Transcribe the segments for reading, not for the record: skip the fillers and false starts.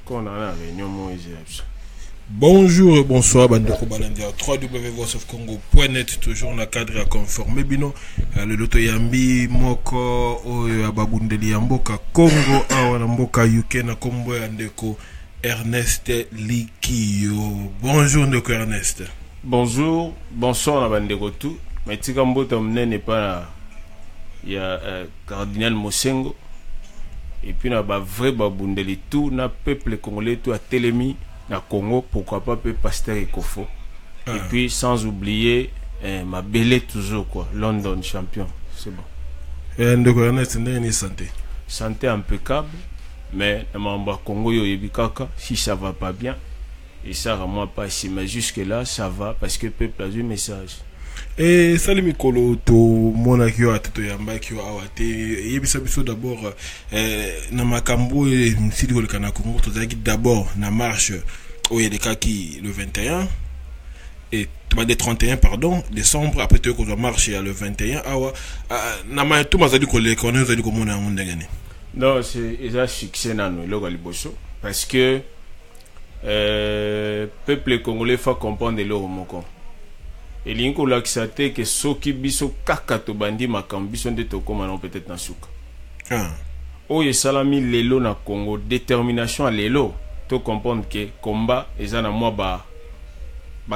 qu'on a la réunion Moïse. Bonjour et bonsoir, Bandeko Balandia. www.voiceofcongo.net, toujours dans le cadre à conformer. Bino, le loto yambi, moko, ababundeli yamboka, Congo, awa mboka UK, na kombo yandeko, Ernest Likio. Bonjour, Ndeko Ernest. Bonjour, bonsoir, na Bandeko tout. Mais Tikambo Tomne n'est pas là. Il y a Cardinal Mosengo. Et puis, na ba vrai babundeli tout, na peuple congolais tout à Télémi. Na Congo, pourquoi pas peu Pasteur Ekofo. Et puis sans oublier ma belle toujours quoi, London champion, c'est bon. Et Ndeko Ernest, ndeni santé. Santé impeccable, mais na Congo yo yebikaka si ça va pas bien et ça vraiment pas ici, mais jusque là ça va parce que le peuple a eu message. Et Salimi Kolo to monakio ateto yamba kio awate yebisa biso d'abord na makambo et msidi ko kana Congo to zaki d'abord na marche au Yedekaki le 21 et le 31 pardon décembre après que on marche le 21 awa na ma to mazali ko le kono zali ko mona ngene. Non, c'est un succès nano lo galiboso parce que peuple congolais faut comprendre le moko. Et l'inko l'axate que soki biso kaka to bandi makambiso nde to koma non peut-être na suka. Oye salami lelo na Congo, détermination à lelo to comprendre que combat ezana moi ba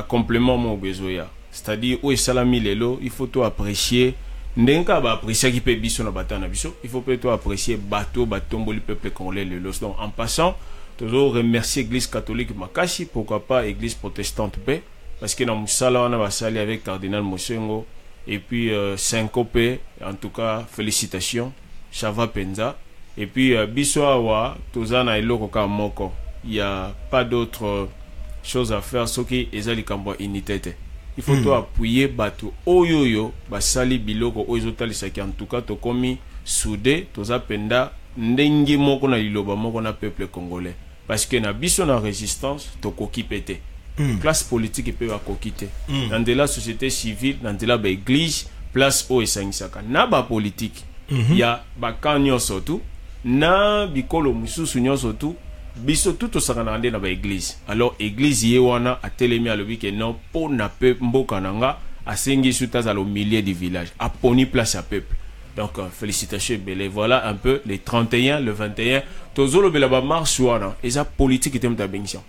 complément mon besoya. C'est-à-dire oye salami lelo, il faut to apprécier ndenka ba apprécier qui peut biso na batana biso, il faut peut-être apprécier bateau batomboli peuple congolais lelo. Donc en passant, toujours remercier l'église catholique Makashi, pourquoi pas église protestante paix. Parce que dans Moussala, on a sali avec Cardinal Mosengo et puis Syncopé, en tout cas, félicitations, Chava Penza. Et puis Bissoawa, Tozana et Lokoka Moko. Il n'y a pas d'autre chose à faire, ce qui est Zalikambo Unité. Il faut tout appuyer, Bato, Oyoyo, Basali Biloko, Oyotali Saki, en tout cas, Tokomi, Soudé, Toza Penda, Ndengi Moko na Liloba, Moko na peuple congolais. Parce que na Bisso na résistance, Tokoki pété. Classe politique peut quitter. Dans de la société civile, dans de la église, place au esangisaka. Na ba politique, il y a ba kanyo surtout, na bikolo mususu nyo surtout, biso tout osakana na ba église. Alors église yewana a télémi à l'objet que non pour na peuple mboka nanga asengi sutaz au milieu du village. A poni place à peuple. Donc félicitations belé. Voilà un peu les 31, le 21. Tozolo belaba marche wana, eza politique était ta benction.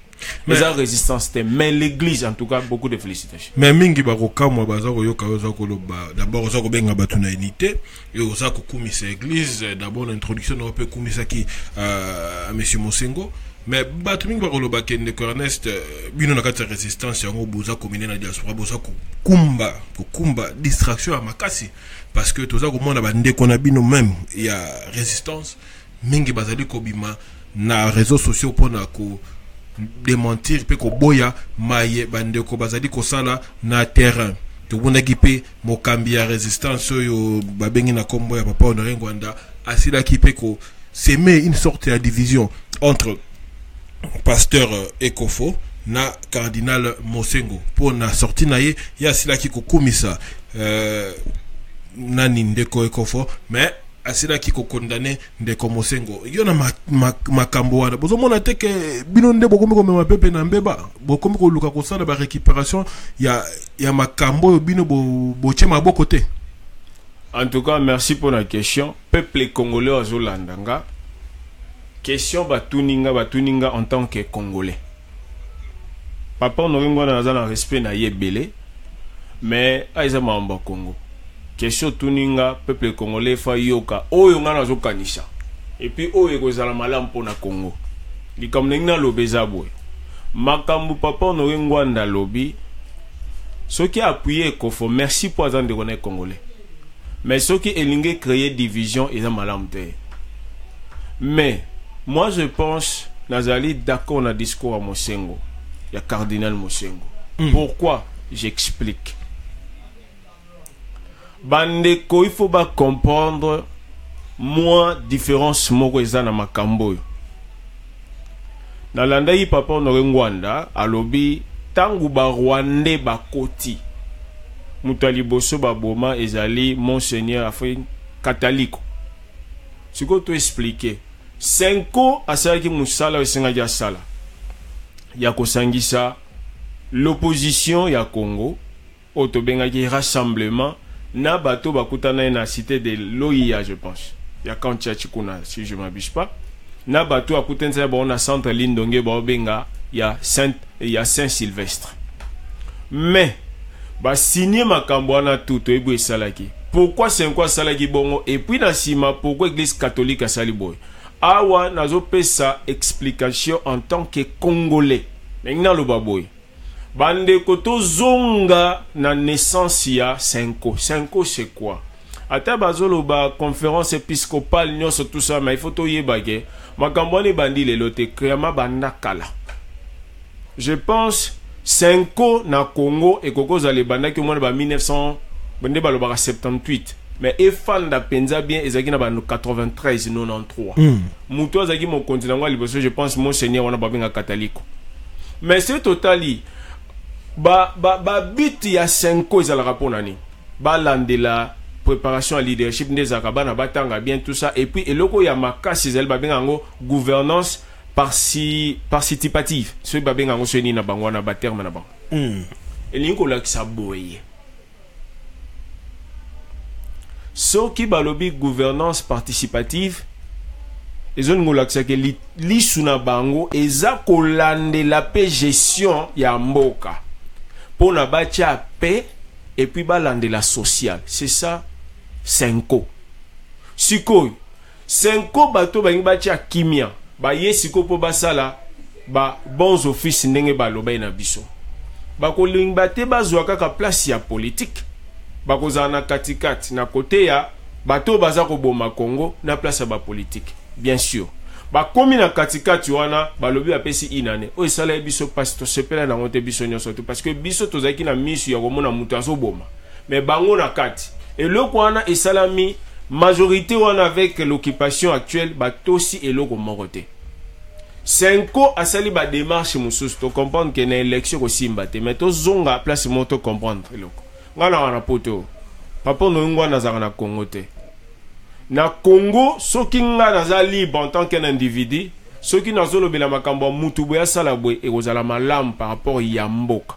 Mais la résistance mais l'église en tout cas beaucoup de félicitations. Mais mingi baroka mo bazako yoka ozako loba d'abord ozako benga batuna unité et ozako kumisa église d'abord l'introduction on peut kumisa ki à monsieur Mosengo mais batu mingi bakoloba kende Ernest bino na kati résistance yango boza komine na diaspora boza kumba distraction à makasi parce que tozako mona bande kona bino même il y a résistance mingi bazali kobima na réseaux sociaux pona ko démentir pe ko boya maye bandeko bazali ko sala na terrain to bonaki pe mokambi ya résistance yo babengi na kombo ya papa Honoré Ngwanda asila ki pe ko semer une sorte de division entre pasteur Ekofo na cardinal Mosengo pour na sorti na ye ya asila ki ko kumisa nani ndeko Ekofo mais asila ki ko condamné ndeko Mosengo yo na makambo wana bozo mona te ke bino nde bokomi ko mema pepe na mbeba bokomi ko luka ko sala ba récupération ya makambo yo bino bo chema boko te. En tout cas merci pour la question. Peuple congolais azolandanga question batuninga en tant que congolais. Papa Honoré Ngwanda na respect na yebele mais aiza mamba Congo. Question tuninga peuple congolais fa yoka oyo ngana zo kanisha et puis oyo kozala malamu pona Congo likamnenga lobeza boy makambu papa Honoré Ngwanda lobi ceux qui appuyer Ekofo merci pour azande connaître congolais mais ceux qui elingue créer division ils ont malamu te mais moi je pense nazali d'accord na discours à Mosengo ya cardinal Mosengo. Pourquoi j'explique. Bandeko, il faut pas comprendre moi différence moko eza na makambo. Na landa yi papa Honoré Ngwanda alobi tangu ba Rwandais bakoti mutali boso baboma ezali monseigneur afin catholique. Ce que tu expliquer Senko asalaki musala esengaki asala ya kosangisa l'opposition ya Congo oyo tobengaki rassemblement na bato bakutana na cité de l'OIA, je pense ya Kantia Chikuna, si je m'abuse pas, na bato akutana ba na centre Lindonge ba benga ya Saint-Sylvestre. Mais ba signé makambo na tout ebo esalaki. Pourquoi Senko asalaki bongo et puis na sima pourquoi église catholique asali boy? Awa nazo pesa explication en tant que Congolais. Maintenant le baboy. Bande koto zonga na naissance ya Senko. Senko c'est quoi? Ata bazolo ba conférence épiscopale nyonso tout ça, mais il faut to yebage. Makambo ne bandi le lote créama banda kala. Je pense Senko na Congo et koko zale banda ki mo ba 1900 bande ba lo ba 78. Mais efanda penza bien ezaki na ba 93 93. Muto azaki mon continent ngwa liboso, je pense monseigneur wana ba benga catholique. Mais c'est totali ba but ya Senko ezalaka pona ni ba landela préparation à leadership ndezaka bana batanga bien tout ça, et puis eloko ya makasi zel ba benga ngo gouvernance participative, ce ba benga ngo seni na bango na ba terme na ba elinko la kisa boye soki balobi gouvernance participative ezoni ngola kisa ke li suna bango eza kolandela pe gestion ya mboka pona bacha paix et puis balandela social. C'est ça Senko. Sikoy Senko bato bangi bacha kimia ba yesiko po basala ba bons office ndenge baloba na biso bakolinga te bazwa kaka place ya politique bakozana katikati na kote ya bato baza ko boma Congo na place ya ba politique. Bien sûr bakomi na katikati wana balobi apesi inane o esala biso pastor sepela na ngote biso nyonso tout parce que biso tozaki na misu ya komona mutu azoboma mais bango na kati eloko wana esalami majorité wana avec l'occupation actuelle batosi eloko moko te. Senko asali ba démarche mususu to comprendre que na élection ko simba te mais to zonga place moto comprendre eloko ngana wana poto papa no ngwana zaka na Congo te. Na Congo, soki nga naza libre en tant qu'un individu, soki nazolo bela makambo mutu boya sala boy et ozala malam par rapport ya mboka.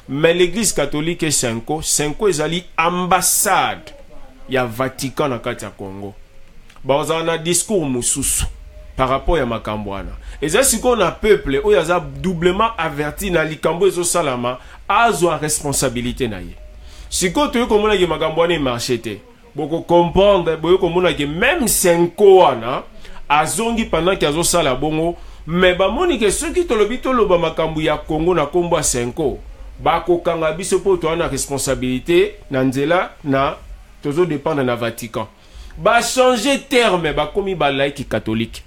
Mais l'église catholique Senko ezali ambassade ya Vatican na kati ya Congo. Ba ozana discours mususu par rapport ya makambo wana. Eza siko na peuple oyo aza doublement averti na likambo ezo salama azwa responsabilité na ye. Siko to komona ke makambo wana marché te. Boko comprendre boyo komona ke même Senko wana azongi pendant que azo sala bongo, mais ba moni ke ceux qui tolobi toloba makambu ya Congo na kombo ya Senko bako kanga biso po to na responsabilité na nzela na tozo dépendre na Vatican ba changer terme ba komi ba laïque catholique.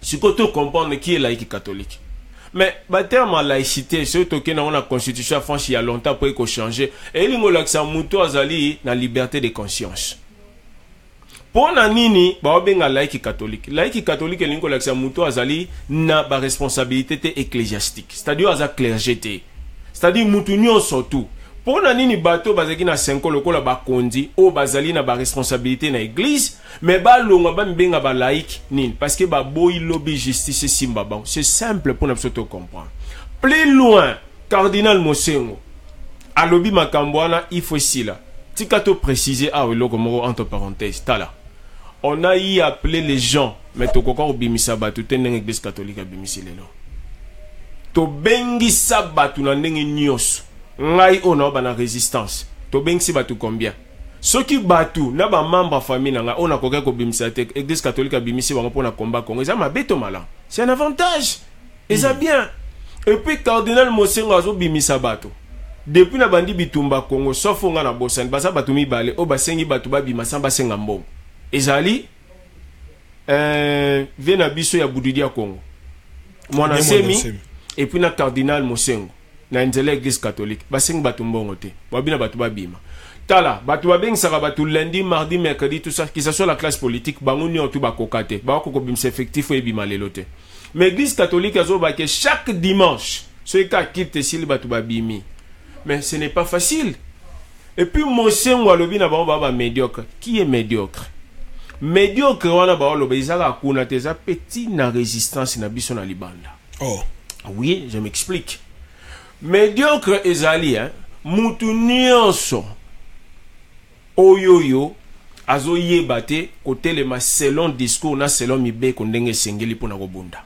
Siko to comprendre qui est laïque catholique. Mais ba terme à laïcité c'est to ke na la constitution France il y a longtemps pour ko changer et lingola ksa muto azali na liberté de conscience. Pour na nini ba benga laïque catholique lingola ksa muto azali na ba responsabilité ecclésiastique, c'est-à-dire aza clergé te, c'est-à-dire mutu nyonso tout. Pour na nini bato bazaki na Senko lokola bakondi o bazali na ba responsabilité na église mais ba longa ba mbenga ba laïque nini parce que ba boy lobby justice simba bon, c'est simple pour nous tout comprendre. Plus loin cardinal Mosengo a lobby makambo wana il faut ici là tikato préciser loko moko entre parenthèses tala on a y appelé les gens mais to kokko bimisa batu teneng église catholique a bimisi lelo to bengi sabatu na ndenge nyos ngai ona bana résistance to bengi batu combien soki batu na ba membre famille nga ona koka ko bimisa te église catholique a bimisi bango pona combat Congo ça mabeto mala c'est un avantage et ça bien. Et puis cardinal Mosengo azo bimisa batu depuis na bandi bitumba Congo sauf nga na bosani basa batu mibale o basengi batu ba bimasa basenga mbongo ezali vena biso ya budidi ya Congo mwana semi et puis na cardinal Mosengo na nzela église catholique basengi batu mbongo te babina batu babima tala batu babeng saka batu lundi mardi mercredi tout ça qui soit la classe politique bango nyo tout bakokate ba ko bimisa effectif e bima lelo te. Mais l'église catholique a dit chaque dimanche, ceux qui quittent s'il batu babimi. Mais ce n'est pas facile. Et puis Mosengo alobi na ba médiocre. Qui est médiocre? médiocre wana ba oloba izaka kuna te za petit na résistance na biso na libanda. Oh. Oui, je m'explique. Médiocre ezali mutu nyonso oyoyo azo yebate kotelema selon discours na selon mibeko ndenge sengeli pona kobunda.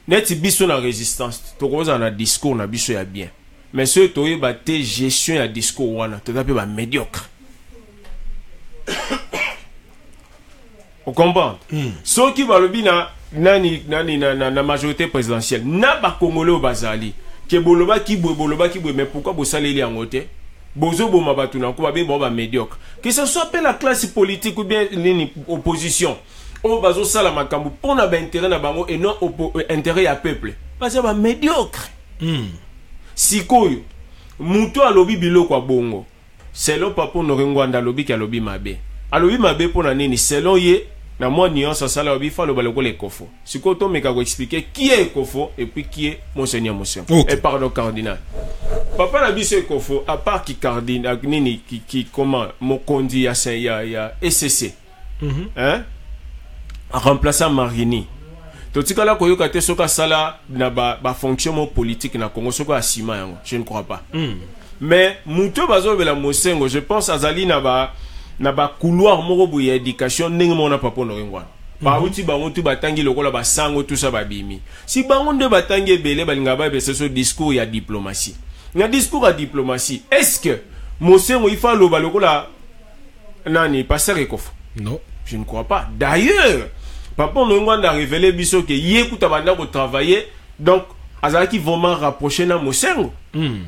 Neti biso na résistance tokoza na discours na biso ya bien. Mais ceux to yebate gestion ya discours wana to tape ba médiocre. On comprend. Ceux qui balobi na majorité présidentielle na ba congolais bazali ke boloba ki bwe mais pourquoi bo saleli en côté bozo bo mabatu na ko ba be ba médiocre que ce soit pas la classe politique ou bien l'opposition o bazo sala makambu pona ba intérêt na bango et non intérêt ya peuple parce ba médiocre. Sikoyo muto alobi biloko bongo selon papa Noringwanda alobi ki alobi mabe pona nini selon ye na moi nuance ça là fa le baloko le kofo siko to meka ko expliquer qui est kofo et puis qui est monseigneur monsieur et pardon cardinal papa na biso kofo à part qui cardinal nini qui comment mokondi ya SCC hein remplaçant Marini to tikala ko yoka te soka sala na ba fonction politique na Congo soko asima yango je ne crois pas mais muto bazo bela mosengo je pense azali na ba couloir moko boye éducation ndenge mona papa Noringwana ba uti bango tu batangi lokola ba sango tout ça ba bimi si bango nde batangi belé balinga ba bese so discours ya diplomatie na discours ya diplomatie est-ce que mosengo il faut loba lokola nani passer ekof non je ne crois pas d'ailleurs papa Noringwana a révélé biso que yekuta banda ko travailler donc azaki vraiment rapproché na mosengo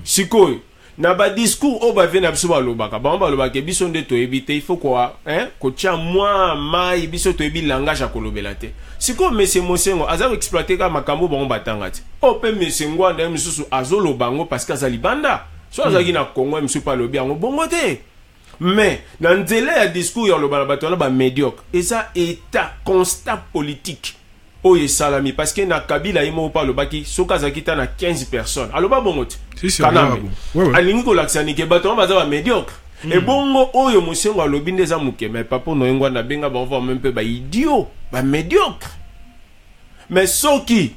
sikoy na ba discours o ba vena biso ba lobaka ba lobaka biso nde to ebite il faut quoi ko tia moi mai biso to ebi langage a kolobela te siko monsieur mosengo aza exploiter ka makambo ba batanga te o pe monsieur ngwanda misusu azolo bango parce que azali banda so azaki na Congo misusu pa lobi yango bongo te mais na nzela ya discours ya lobana bato na ba médiocre et ça état constat politique oye salami parce que na Kabila imo pa lobaki soka zakita na 15 personnes aloba bongo te si alingi ko laksani ke bato baza ba médiocre et bongo oyo mosengo alobi ndeza muke mais papa Noringwana benga ba voir même peu ba idiot ba médiocre mais soki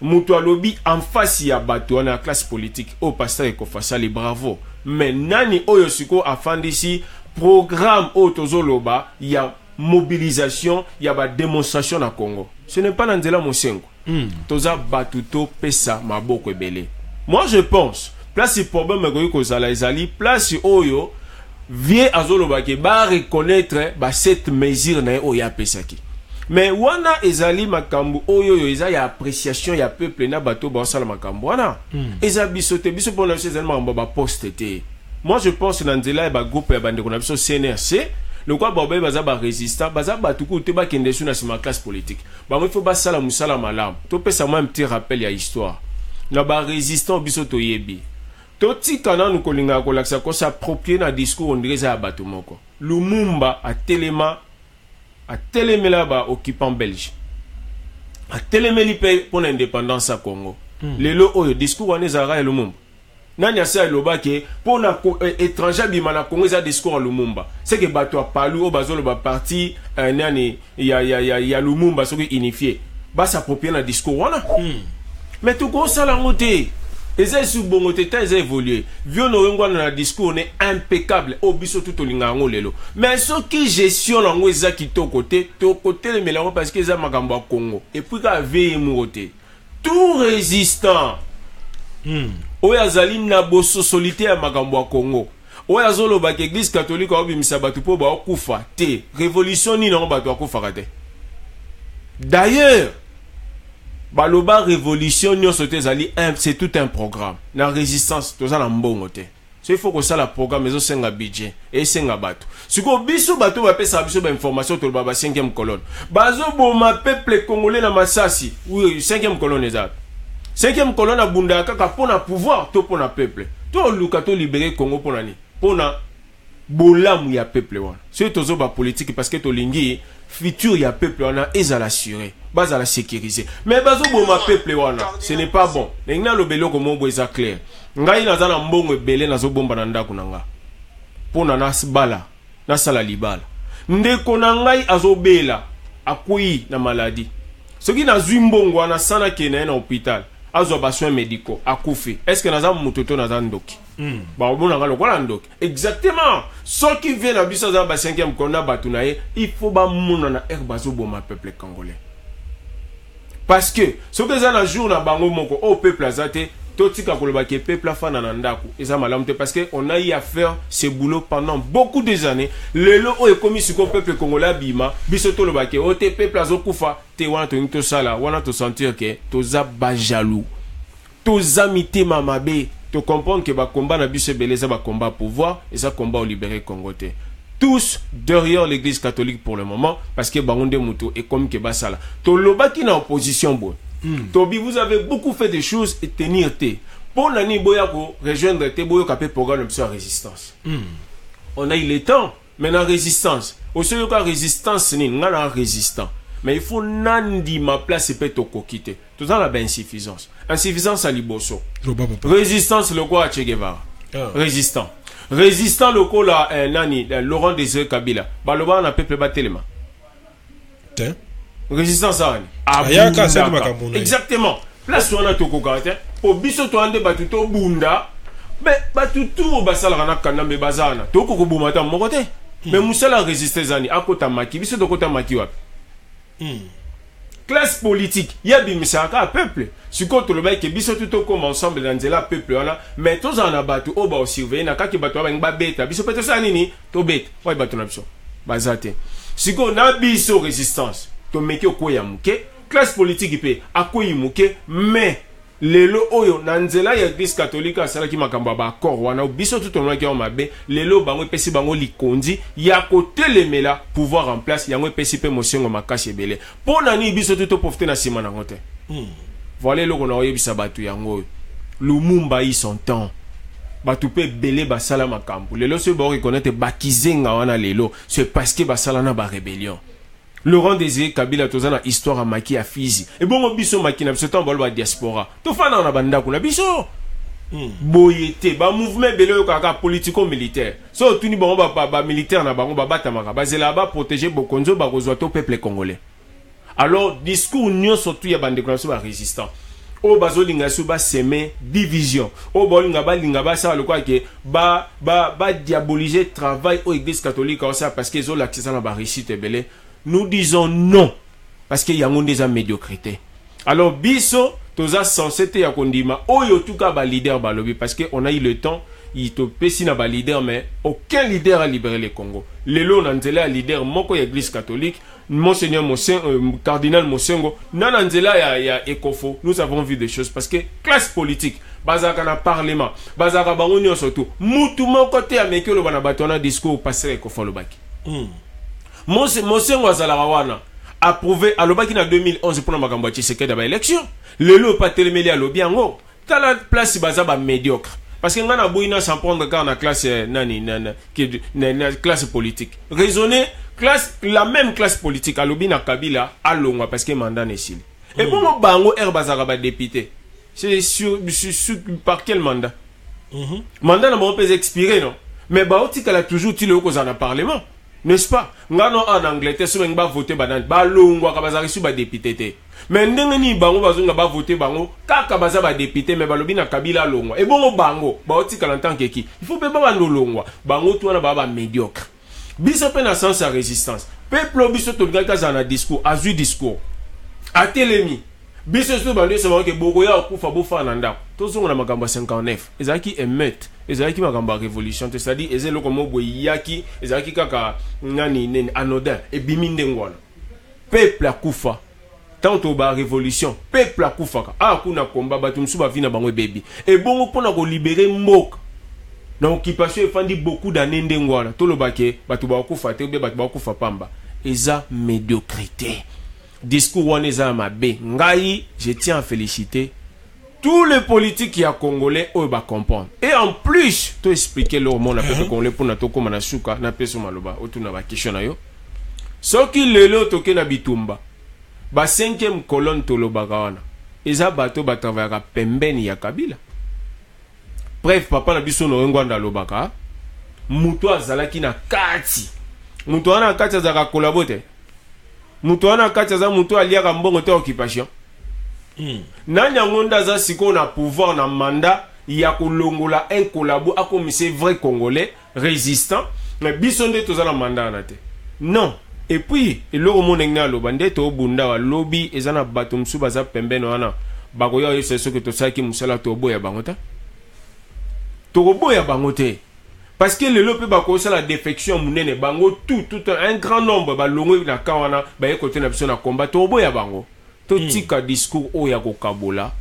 mutu alobi en face ya bato na classe politique au pasteur ekofasali bravo mais nani oyo siko afandisi programme autozoloba ya mobilisation ya ba démonstration na Congo ce n'est pas Nandela Mosengo toza batuto pesa maboko ebele. Moi je pense place le problème ko kozala ezali place oyo vie azoloba ke ba reconnaître ba cette mesure na oya pesaki mais wana ezali makambu oyo eza ya appréciation ya peuple na bato ba sala makambu wana eza bisote biso pona ezali makambo ba poste te. Moi je pense Nandela ba groupe ya bande kona biso CNRC le quoi bobe baza ba résistant baza batuku te ba kende suna sima classe politique ba mo faut ba sala musala malam to pesa moi un petit rappel ya histoire na ba résistant biso to yebi to tika na nous kolinga ko laksa ko s'approprier na discours on dirait za bato moko Lumumba a telemela ba occupant belge a telemeli pe pour l'indépendance à Congo lelo oyo discours wana ezara ya Lumumba nani asa loba ke pona étranger bima na Congo za discours à Lumumba c'est que bato a palu o bazolo ba parti nani ya Lumumba soki unifié ba s'approprier na discours wana mais tout ko sala ngote eza su bongo te ta eza évoluer vieux Noringwana na discours ne impeccable o biso tout olinga ngo lelo mais soki gestion ngo eza kitoko te to côté le melango parce que eza makambo a Congo et puis ka veille moté tout résistant oyo azali na boso solitaire ya makambo ya Congo oyo azoloba ke église catholique obimisa bato po ba okufa te révolution ni non bato akufaka te d'ailleurs baloba révolution ni sote ezali c'est tout un programme na résistance toza na mbongo te so il faut que ça la programme ezo senga budget et senga bato siko biso bato ba pesa biso ba information to ba 5e colonne bazo boma peuple congolais na Masasi oui 5e colonne ezat 5e colonne a bunda kaka pona pouvoir to pona peuple to luka to libérer Congo pona ni pona bolamu ya peuple wana so tozo ba politique parce que to lingi futur ya peuple wana ezala assuré base à la sécuriser mais bazo boma peuple wana ce n'est pas bon ngina lo beloko mombo eza clair ngai na zana mbongo ebele nazo bomba na ndako nanga pona nasbala nasala libala ndeko na ngai azobela akui na maladie soki nazwi mbongo wana sana ke na hôpital azwa basoins médicaux akufi est-ce que naza mutoto naza ndoki ba bona ngalo kola ndoki exactement soki vient na biso za ba 5e kona batu na ye il faut ba mona na bazo boma peuple congolais parce que soki za na jour na bango moko au peuple azate totika koloba ke peuple afana na ndako eza malamu te parce que on a eu à faire ce boulot pendant beaucoup des années lelo o ekomi siko peuple congolais bima biso toloba ke o te peuple azokufa te wana to nto sala wana to sentir que toza ba jaloux toza mitema mabe to comprendre que ba combat na biso beleza ba combat pouvoir et ça combat au libérer Congo te tous derrière l'église catholique pour le moment parce que bangonde muto et comme que basala to loba ki na opposition bo Tobi, vous avez beaucoup fait des choses et tenir té. Pour l'année boyako rejoindre té boyo capé programme de résistance. On a eu le temps, mais la résistance. Au seul cas résistance ni ngana résistant. Mais il faut nandi ma place et peut quitter. Tout ça la insuffisance. Insuffisance à liboso. Résistance le quoi à Che Guevara. Résistant. Résistant le quoi là nani Laurent Désiré Kabila. Baloba on a peuple batelema. Résistance à exactement. Place on a tout cocatin. Au biso to ande batuto bunda. Mais batuto basala kana kana me bazana. To ko bumata mon côté. Mais musala résister zani akota maki biso to kota maki wapi. Classe politique, il y a bimisaka peuple. Si quand le mec biso tout comme ensemble dans la peuple là, mais tous en abatu au ba surveiller na kaki batu ba beta. Biso peut ça nini to bête. Ouais batu na biso. Bazate. Si qu'on a biso résistance. To meki okoya muke classe politique ipe akoyi muke mais lelo oyo na nzela ya église catholique asala ki makamba ba accord wana biso tout on ki on mabe lelo bango pesi bango likondi ya kotelemela pouvoir en place yango pesi pe mosengo makasi ebele pona ni biso tout profiter na sima na ngote voilà loko na oyebisa batu yango Lumumba yi son temps batu pe belé basala makambo lelo se ba reconnaître bakizenga wana lelo c'est parce que basala na ba rébellion. Laurent Désiré Kabila tozana histoire à maki à Fizi. Et bon biso maki na biso tambo ba diaspora. To fana na banda kuna biso. Boyete ba mouvement belé kaka politico militaire. So tuni bango ba militaire na bango ba batamaka. Ba zela ba protéger bokonzo ba kozwa to peuple congolais. Alors discours nyo surtout ya bande déclaration ba résistant. O bazo linga su ba semer division. O bolinga ba ça le quoi que ba diaboliser travail au église catholique ça parce que ils ont l'accès à la réussite belé. Nous disons non parce qu'il y a des médiocrité. Alors biso toza censé te yakondima oyo tuka ba leader ba lobby parce que on a eu le temps il te pesi na ba leader mais aucun leader a libéré le Congo. Lelo nanzela leader moko ya église catholique monseigneur cardinal Mosengo nanzela ya Ekofo. Nous avons vu des choses parce que classe politique bazaka na parlement bazaka bango nyo surtout mutu moko te amekelo bana batona discours passer Ekofo lobaki. Mosengo azalaka wana approuvé alobaki na 2011 pour na makambo ya Tshisekedi ba élection lelo pa telemeli alobi yango tala place baza ba médiocre parce que ngana boina sans prendre car na classe classe politique raisonner classe la même classe politique alobi na Kabila alongwa parce que mandat nesili et bon bango bazaka ba député c'est sur par quel mandat mandat na bon peut expirer non mais ba otikala toujours tilo ko za na parlement. N'est-ce pas? Ngano en Angleterre, si on va voter banan, balongwa kabazari su ba député te. Mais ndenge ni bango bazonga ba voter bango, kaka baza ba député mais balobi na Kabila longwa. Et bongo bango, ba oti kalantan keki. Il faut pe ba longwa. Bango to na ba médiocre. Biso pe na sens à résistance. Peuple biso to ngaka za na discours, azu discours. A telemi. Biso so bande se bango ke bokoya okufa bofa na ndako. Tozonga na makambo 59. Ezaki émeute. Ezaki makambo révolution, c'est-à-dire ezelo komo boyaki, ezaki kaka nani anodin et biminde ngwana. Peuple akufa. Tant ba révolution, peuple akufa. Ah kuna komba batumsu ba vina bango baby. Et bongo pona ko libérer mboka. Na occupation efandi beaucoup d'années ndengwana. Tolobake batu ba akufa te be batu ba akufa pamba. Eza médiocrité. Discours wana eza mabe. Ngai, je tiens à féliciter tous les politiques qui a congolais eux va comprendre et en plus to expliquer leur monde na peuple congolais pour na to koma na suka na peso maloba otuna ba question na yo soki lelo toke na bitumba ba 5e colonne to lobaka wana eza bato ba travaillera pembeni ya Kabila bref papa na biso no ngwanda lobaka muto azalaki na kati mutu wana kati azaka collaborer mutu wana kati aza mutu aliaka mbongo te occupation nani yango ndaza siko na pouvoir na mandat ya kolongola un collabo akomise vrai congolais résistant mais biso nde toza na mandat na te non. Et puis eloko monenge aloba nde to bunda wa lobby eza na bato msu baza pembeni wana bakoya yo seso ke tosaki musala to boya bango ta to boya bango te parce que lelo pe bakosa la défection munene bango tout un grand nombre balongo na kawana ba ekote na biso na combat to boya bango to tika discours oya ko kabola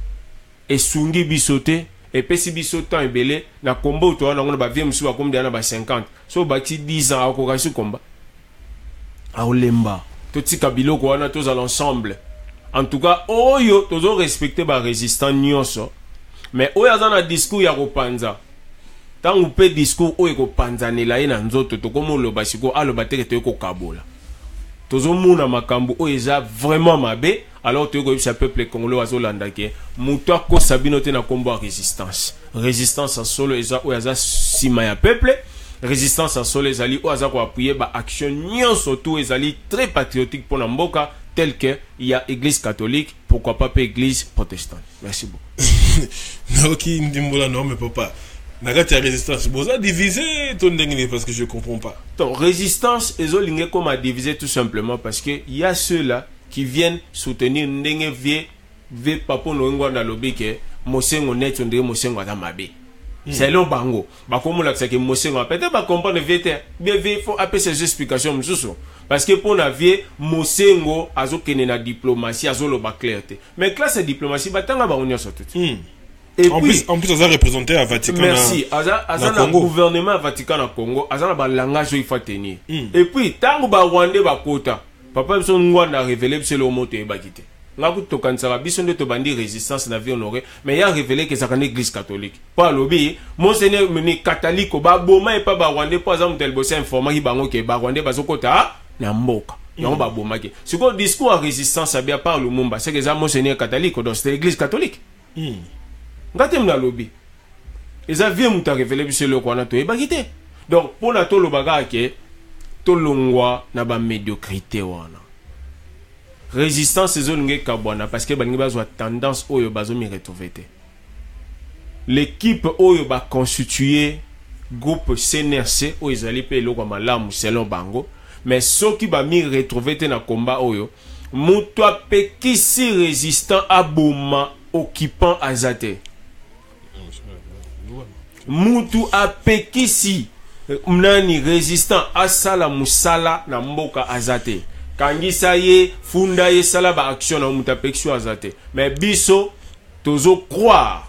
esungi bisote et pesi biso temps ebele na combat to wana ngona ba vie msu ba kombe na ba 50 so ba ti 10 ans akoka su combat aolemba totika biloko wana toza l'ensemble en tout cas oyo tozo respecter ba résistant nyonso mais oyo azana discours ya kopanza tangu pe discours oyo kopanzanela ye na nzoto tokomo loba siko aloba teke to ko kabola tozo muna makambo oyo eza vraiment mabe alors to ko bisa peuple congolais azolanda ke muto ko sabino te na combat résistance en solo eza oyo aza sima ya peuple. Résistance en solo ezali o aza ko appuyer ba action nyon surtout ezali très patriotique pour Mboka tel que il y a église catholique pourquoi pas église protestante. Merci beaucoup. Naoki ndimbola non mais papa nakati ya résistance boza diviser ton ndengine parce que je comprends pas. Donc résistance ezolinge comme à diviser tout simplement parce que il y a ceux-là qui viennent soutenir ndenge vie papa no ngwa lobi ke mosengo net ndenge mosengo ata mabe. C'est long bango. Comme on que Mosengo peut-être pas comprendre vite. Mais il faut appeler ces explications parce que pour la vie Mosengo azo kene na diplomatie azo lo ba clarté. Mais classe de diplomatie batanga ba onyo surtout. Et en plus ça représenté à Vatican. Merci. Aza na gouvernement Vatican na Congo, aza na ba langage il faut tenir. Et puis tango ba Rwanda ba kota. Papa biso ngwana révéler c'est le mot te ba kité. Ngaku tokansaka biso nde to bandi résistance na vie honorée mais il a révélé que c'est une église catholique pas lobby monseigneur meni catholique ba boma et pas ba Rwanda pas exemple tel bosse informa ki bango ke ba Rwanda bazokota na mboka yango ba boma ke siko discours à résistance a bien par le Lumumba c'est que ça monseigneur catholique donc c'est l'église catholique ngate mna lobby eza vie muta révélé biso le kwana to e bakite donc pour na to lobaga ke to longwa na ba médiocrité wana. Résistance c'est zone kabwana parce que balingi bazwa tendance oyo bazo mi retrouver. L'équipe oyo ba constituer groupe CNRC oyo ezali pe eloko malamu selon bango mais ceux qui ba mi retrouver na combat oyo muto apekisi résistant aboma occupant azate mutu apekisi mnani résistant asala musala na mboka azate kangisa ye funda ye sala ba action na mutapexio azate mais biso tozo croire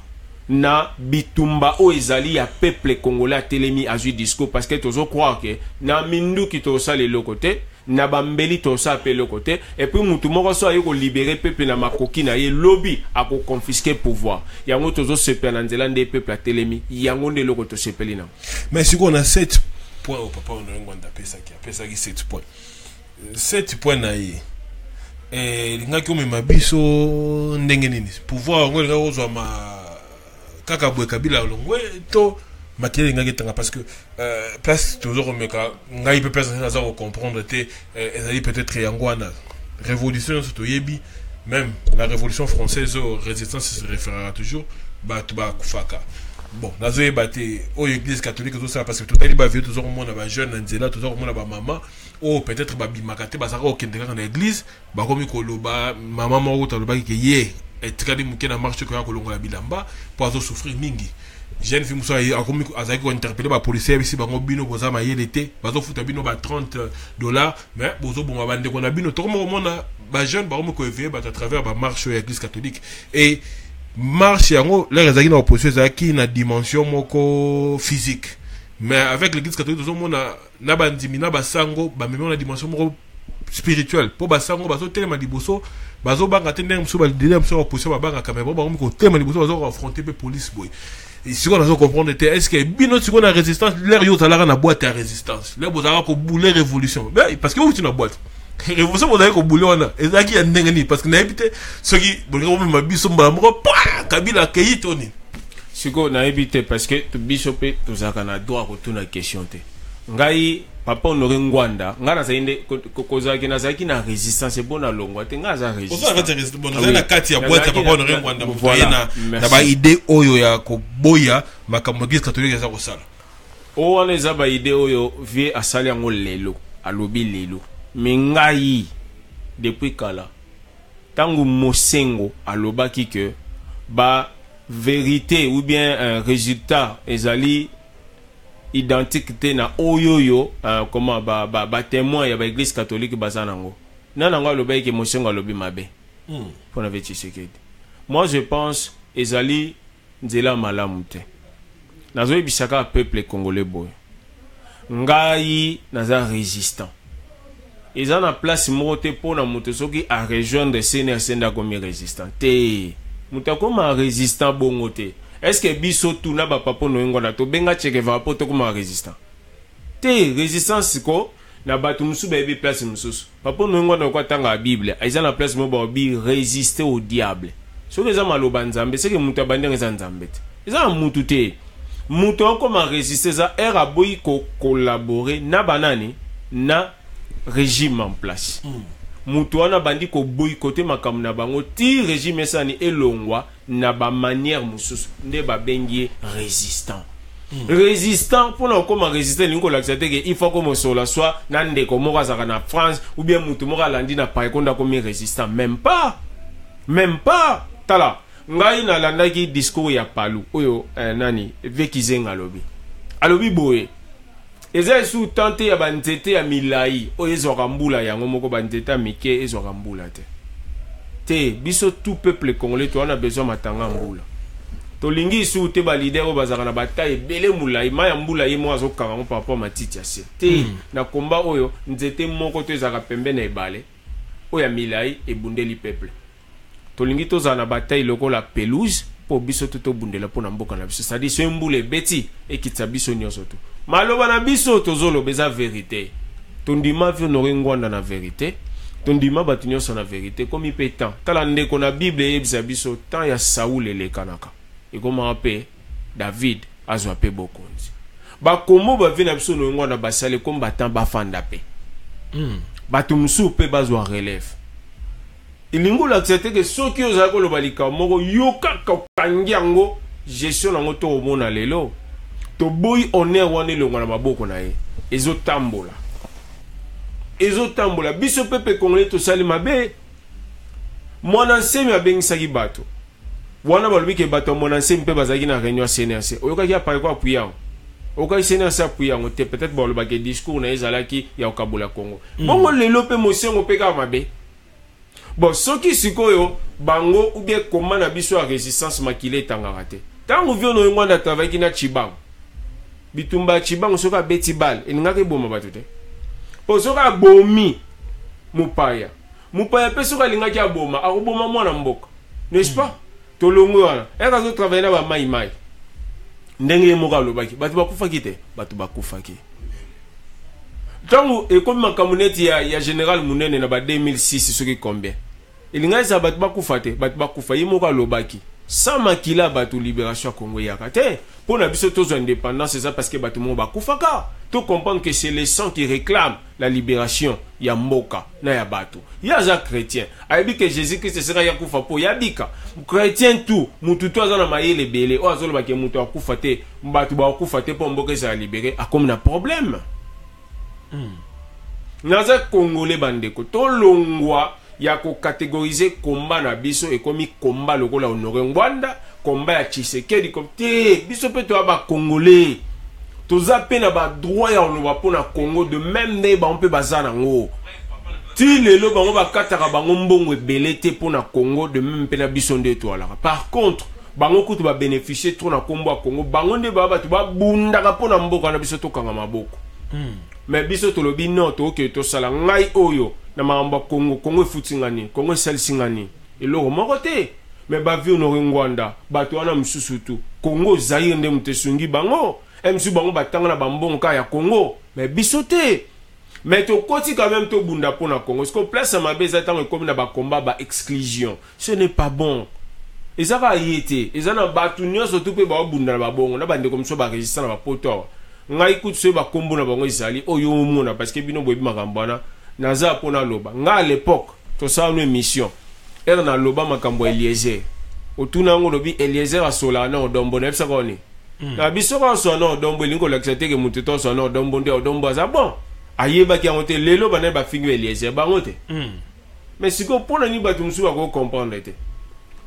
na bitumba o ezali ya peuple congolais telemi azui discours parce que tozo croire que na mindu ki to sala le côté na bambeli to sa pe le côté et puis mutu moko so ayo ko libérer peuple na makoki na ye lobby a ko confisquer pouvoir yango tozo sepe na nzela nde peuple telemi yango nde loko to sepeli na mais si on a 7 points au papa on ngwanda pesa ki 7 points 7 points na ye lingaki omema biso ndenge nini pouvoir ngo linga ozwa ma kaka bwe kabila longwe to makele lingaki tanga parce que place toujours omeka ngai pe personne na za comprendre te ezali peut-être yangwana révolution surtout yebi même la révolution française résistance se référera toujours ba kufaka. Bon, nazo ebate o église catholique tout ça parce que tout ali ba vieux toujours monde ba jeune nzela toujours monde ba maman ou peut-être ba bimakate ba saka okendeka na église ba komi koloba maman moko taloba ki ye etikali muke na marche ko ya kolongola bilamba pour azo souffrir mingi jeune fille muso akomi azaki ko interpeller ba policier bisi bango bino boza mayele te bazo futa bino ba $30 mais bozo bonga bande ko na bino to mo mona ba jeune ba komi ko éveiller ba à travers ba marche ya église catholique et marche yango les rezaki na opposition ezaki na dimension moko physique mais avec l'église catholique tout monde na bandimi na basango ba même na dimension moko spirituelle pour basango bazo telema liboso bazo banga te ndenge muso ba délai muso opposition ba banga quand même ba ko telema liboso bazo affronter pe police boy et si on a comprendre est-ce que bino si on a résistance l'air yo talara na boîte à résistance là bozara ko bouler révolution mais parce que vous tu na boîte révolution vous avez ko bouler ona ezaki ya ndenge ni parce que na ebité ce qui bolingo mo mabiso mbala moko kabila keitoni siko na ebité parce que to biso pe to zaka na droit ko tuna question te ngai papa Honoré Ngwanda nga na zainde kozaki na zaki na résistance bona longwa te nga za résistance bon na kati ya boîte ya papa Honoré Ngwanda mutayena na ba idée oyo ya ko boya makambo Église catholique za ko sala o wana za ba idée oyo vie asali yango lelo alobi lelo mais ngai depuis kala tangu Mosengo alobaki que ba vérité ou bien un résultat ezali identique na oyoyo comment ba témoin ya ba Église catholique bazanango nanango alobaki que Mosengo alobi mabe pour na Tshisekedi. Moi je pense ezali nzela malamu te nazoyi bisaka peuple congolais boy ngai naza résistant eza na place moko te pona moto soki a rejoindre CNRC ndakomi résistant te moto akoma résistant bongo te. Est-ce que biso tout na ba papa no ngona to benga Chekeva po to koma résistant te résistance ko na batu musu ba bi place mususu papa no ngona ko tanga Bible aiza na place mo ba bi résister au diable so que za maloba nzambe c'est que mutu abandenge za nzambe te eza mutu te mutu akoma résister za era boyi ko collaborer na banani na régime en place mutu wana bandi ko boycotter makambo na bango ti régime sani elongwa na ba manière mususu nde ba bengi résistant résistant pour na koma résister lingo l'accepter que il faut comme sola soit na ndeko moko zaka na France ou bien mutu moko landi na pa konda comme résistant même pas tala ngai na landaki discours ya Palu oyo nani Vekizenga alobi boye eza sous tenter ya banzete ya milai oyo ezwaka mbula yango moko banzete mike ezwaka mbula te biso tout peuple congolais to on a besoin matanga mbula to lingi sous te ba leader o bazaka na bataille belé mulai maya mbula ye mo azokanga mo papa matiti ya se te na komba oyo nzete moko to ezaka pembe na ebale oya milai ebundeli peuple to lingi to za na bataille lokola pelouse po biso to bundela po na mboka na biso c'est-à-dire so mbule beti ekitsa biso nyonso to maloba na biso tozolo beza vérité tondima vi Honoré Ngwanda na vérité tondima batu nyonso na vérité comme il peut tant tala ndeko na Bible yebisa biso tant ya Saoul elekanaka ekoma pe David azwa pe bokonzi bakomo bavi na biso Honoré Ngwanda basale combattant bafanda pe batu musu pe bazwa relève ilingo l'accepter que soki ozako lobalika moko yoka kangiango gestion nango to omona lelo to boy honneur wane longa na maboko na ye ezotambola biso pepe congolais to sali mabe mwana nsemi abengisaki bato wana balobi ke bato mwana nsemi pe bazaki na réunion CNRC oyokaki apare kwa puyango okai CNRC apuyango te peut-être baloba ke discours na ezalaki ya okabola Congo bongo lelo pe Mosengo pe ka mabe bon soki sikoyo bango ou bien comment na biso a résistance makile tangaka te tango vi Honoré Ngwanda travaille na Chibango bitumba Chibango soka beti bal eningaki boma bato te po soka bomi mupaya pe soka lingaki aboma akoboma mwana mboka n'est-ce pas tolongo wana eka zo travailler na ba mai ndenge moko alobaki bato bakufaki te bato bakufaki tango ekomi makamuneti ya général munene na ba 2006 soki combien elingai za bato bakufa te bato bakufa ye moko alobaki sans makila bato libération ya Congo yaka te pour na biso tozo indépendance c'est ça parce que bato mo bakufaka to comprendre que c'est les sang qui réclament la libération ya mboka na ya bato ya za chrétien ayebi que Jésus Christ sera ya kufa po ya bika chrétien tout mutu to azana mayele belé o azoloba ke mutu akufa te bato ba kufa te po mboka za libérer a comme na problème naza congolais bandeko to longwa ya ko catégoriser combat na biso et comme combat lokola Honoré Ngwanda combat ya Tshisekedi comme te biso pe to ba congolais toza pe na ba droit ya oloba pona Congo de même ne ba on peut bazana ngo ti lelo bango ba kataka bango mbongo ebele te pona Congo de même pe na biso nde to ala par contre bango kutu ba bénéficier trop na kombo ya Congo bango nde ba tu ba bundaka pona mboka na biso to kanga maboko mais biso tolobi non to ke to sala ngai oyo na maamba Congo futingani Congo selsingani eloko moko te mais ba vi Honoré Ngwanda bato wana msusu tu Congo Zaire nde mutesungi bango msu bango batanga na bambonka ya Congo mais biso te mais to koti quand même to bunda pona Congo parce que place ma beza tango comme na ba combat ba exclusion ce n'est pas bon ezaka yete ezana batu nyonso to pe ba bunda na ba bongo na bande comme so ba résistant na ba poto ngai kutu so ba kombo na bango izali oyo mona parce que bino boyebi makambo wana naza pona loba nga à l'époque to sa une émission na loba makambo Eliezer otuna ngo lobi Eliezer asola na odombo na bisa koni na biso ka so na odombo lingo lakisate ke mutu to so na odombo nde odombo za bon ayeba ki angote lelo bana ba fingi Eliezer bangote mais siko pona ni batu musu ba ko comprendre te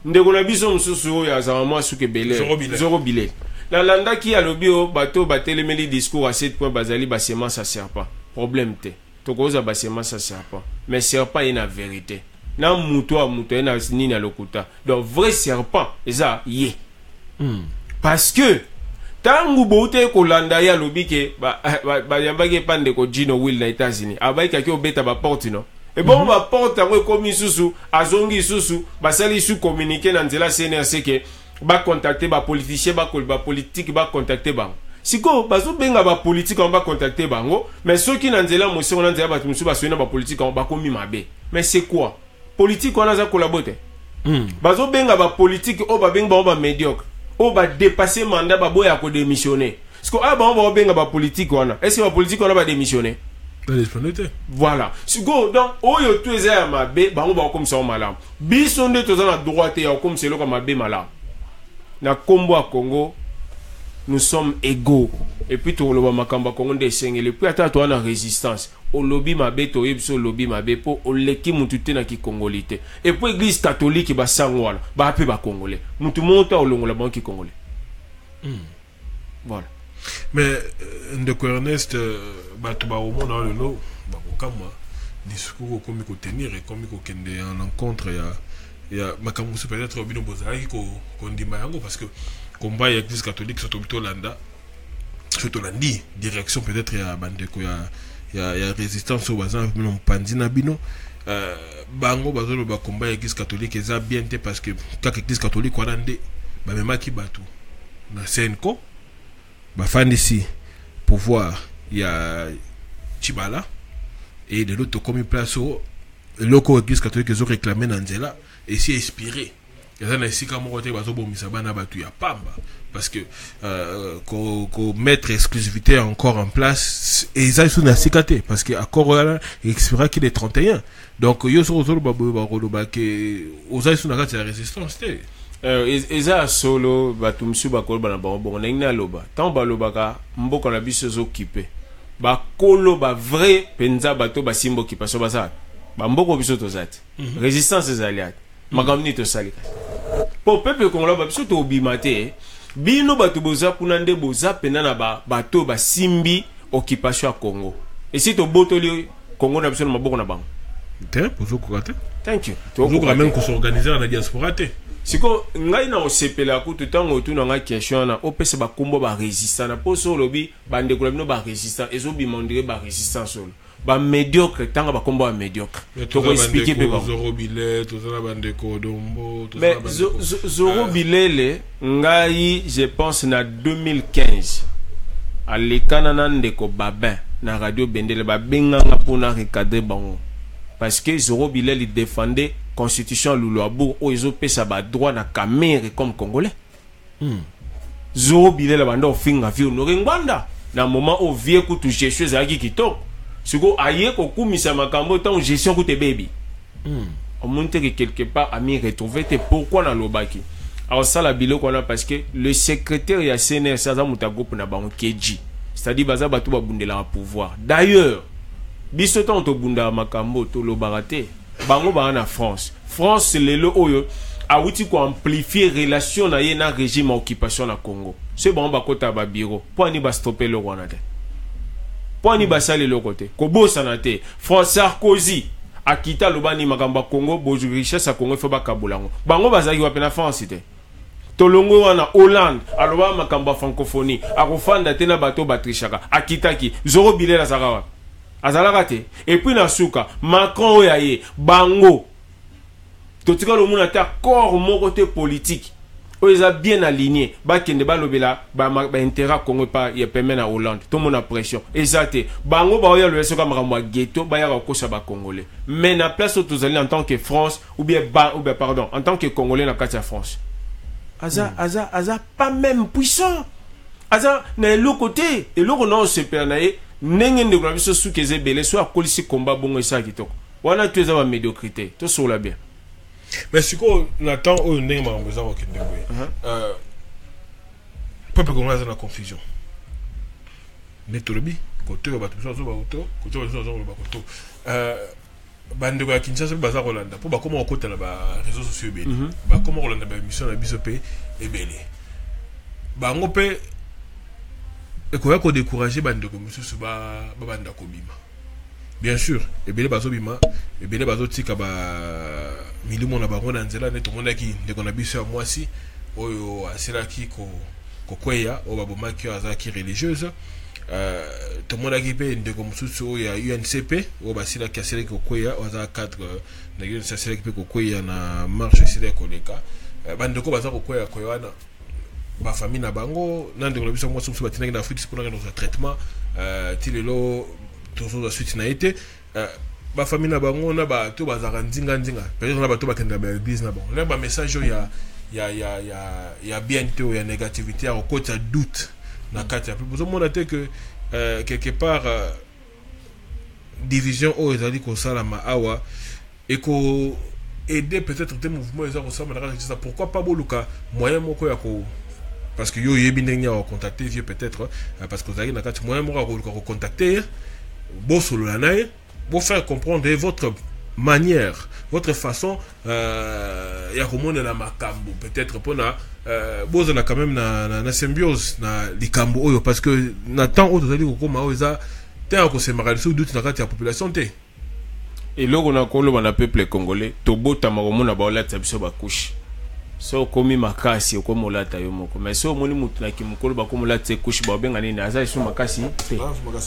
ndeko na biso mususu ya za mama suke belé zoro bilé la landa ki alobi o bato batelemeli discours à 7 points bazali ba semence à serpent problème te to koza ba semence à serpent mais serpent est la vérité na muto na nini na lokuta donc vrai serpent eza ye parce que tangu boute ko landa ya lobi ke ba yambaki pande ko Gino Will na États-Unis abaika ki obeta ba porte no et bon ba porte ngo komi susu azongi susu basali su communiquer na nzela CNRC ke ba contacter ba politicien ba politique ba contacter ba siko bazo benga ba politique on ba contacter bango mais ceux qui na nzela mo se on nzela ba tumusu ba soina ba politique on ba komi mabe mais c'est quoi politique on a za collaborer bazo benga ba politique o ba benga ba médiocre o ba dépasser mandat ba boya ko démissionner siko a ba benga ba politique wana est-ce que ba politique on ba démissionner voilà siko donc oyo tu eza mabe ba ba comme ça malam biso nde to za na droite ya comme c'est lo comme mabe malam na kombo à Congo nous sommes égaux et puis tout le makamba Congo de sengele puis ata to na résistance au lobby mabe to yebso lobby mabe po o leki mutu te na ki congolité et puis église catholique ba sangwala ba pe ba congolais mutu monta o longola banki congolais voilà mais ndeko Ernest bato ba omo na lelo ba kokama discours comme ko tenir et comme ko kende en rencontre ya makambo peut-être bino bozali ko ndima yango parce que combat ya église catholique surtout Landa surtout landi direction peut-être ya bandeko ya résistance au bazan bino mpandi na bino bango bazolo ba combat ya église catholique eza bien te parce que kaka église catholique wana nde ba memaki batu na senko ba fandisi pouvoir ya Chibala et de l'autre comme place au loco église catholique ils ont réclamé Nandela et s'y inspiré. Il y a ici comme on pamba parce que mettre exclusivité encore en place et ça ils sont cicaté parce que accord là il expira qu'il est 31 donc yo so ba que oza sont la résistance té eza solo batumsu bakolo bana bon na loba tant baloba ka mboko na biso zo occupé ba kolo ba vrai penza bato ba simbo ki paso basa ba mboko biso to zati résistance ezaliat magamni to salika po peuple congolais ba biso to obimate bino bato boza kuna nde boza pena na bato ba simbi occupation ya Congo et si to botoli Congo na biso na maboko na bango te pozo ko kate thank you to ko même ko s'organiser na diaspora te siko ngai na osepela ku tutango tu na nga question na opese ba kombo ba résistant na poso lobi bande ko bino ba résistant ezo bimondire ba résistant solo ba médiocre tanga ba kombo ba médiocre to ko expliquer pe ba Zoro Bilé to za bande ko dombo to mais Zoro Bilé ngai je pense na 2015 à l'écana ndeko babin na radio Bendele ba benga nga pona recadrer bango parce que Zoro Bilé il défendait constitution Luluabour où ils ont payé ça droit na Cameroun comme congolais. Zoro Bilé la bande au finga vie honoré ngwanda na moment au vieux coup tu gestion za ki kito siko aye ko kumisa makambo tant gestion ku te baby on monte que quelque part ami retrouver te pourquoi na lobaki alors ça la bilo qu'on a parce que le secrétaire ya CNR ça za mutagroupe na bango keji c'est-à-dire baza batu ba bundela pouvoir d'ailleurs biso tant to bunda makambo to lobaraté bango ba na France c'est le oyo a outi ko amplifier relation na ye na régime occupation na Congo c'est bon ba kota ba bureau pour ni ba stopper le rwanda pour ni ba sale le côté ko bosa na te France Sarkozy akita lobani makamba Congo boju richesse a Congo fo ba kabulango bango bazaki wa pena France te tolongo wana Hollande aloba makamba francophonie akofanda te na bato batrishaka akitaki Zoro Bilé la sakawa azalakate et puis na suka Macron oyaye bango totika lo muna ta corps mon côté politique oza bien aligné ba kende ba lobela ba intérêt Congo pa ya permet na Hollande tout mon pression exacté bango ba oya le soka makambo ghetto ba ya ko sa ba congolais mais na place tozali en tant que France ou bien pardon en tant que congolais na kati ya France aza pas même puissant aza na eloko te eloko na osepela na ye ndenge ndeko na biso suki eza ebele so akolisi komba bongo esa kitoko wana tu eza ba médiocrité tosola bien mais sikoyo na temps oyo ndenge makambo eza kokende boye peuple congolais aza na confusion nde tolobi kote oyo bato biso bazoba koto kote oyo biso bazoloba koto bandeko ya Kinshasa baza kolanda mpo bakoma kokota na baréseau sociaux ebele bakoma kolanda baémission na biso mpe ebele bango mpe ekoya kodécourage bandeko mosusu babanda kobima bien sûr ebele bazobima ebele bazotika milimo na bango na nzela nde tomonaki ndeko na biso ya mwasi oyo asilaki kokweya oyo babomaki oyo azalaki religieuse tomonaki mpe ndeko mosusu oyo ya UNCP oyo basilaki asilaki kokweya oyo azala cadre na UNCP asilaki mpe kokweya na marche esila ekoleka bandeko baza kokweya koya wana bafamille na bango na ndeko na biso mwasi mosusu batinaki na Afrique mpona dans un traitement ti lelo tozoza suite na ye te bafamille na bango na bato bazalaka ndinga peut-être na bato bakendela baeglise na bango na bamessage oyo ya bien te oyo ya négativité ya kokota doute na kati ya bozomona te que quelque part division oyo ezali kosalama awa eko aider peut-être te mouvement eza kosala na kati ya pourquoi pas boluka moyen moko ya ko parce que yo yebi ndenge ya contacter vieux peut-être parce queozali na kati moyen moko ya koluka ko contacter bosolola na ye pour faire comprendre votre manière, votre façon ya komonela makambo peut-être pona bozala quand même na symbiose na likambo oyo parce que na temps oyo tozali kokoma oyo eza te ya kosemaka liso doute na kati ya population te eloko na koloba na peuple congolais tobotama komona baolatisa biso bakushe so okomi makasi okomi olata yo moko mais so omoni mutu na kimokolo bakomolata ekushi baobenga nini aza liso makasi te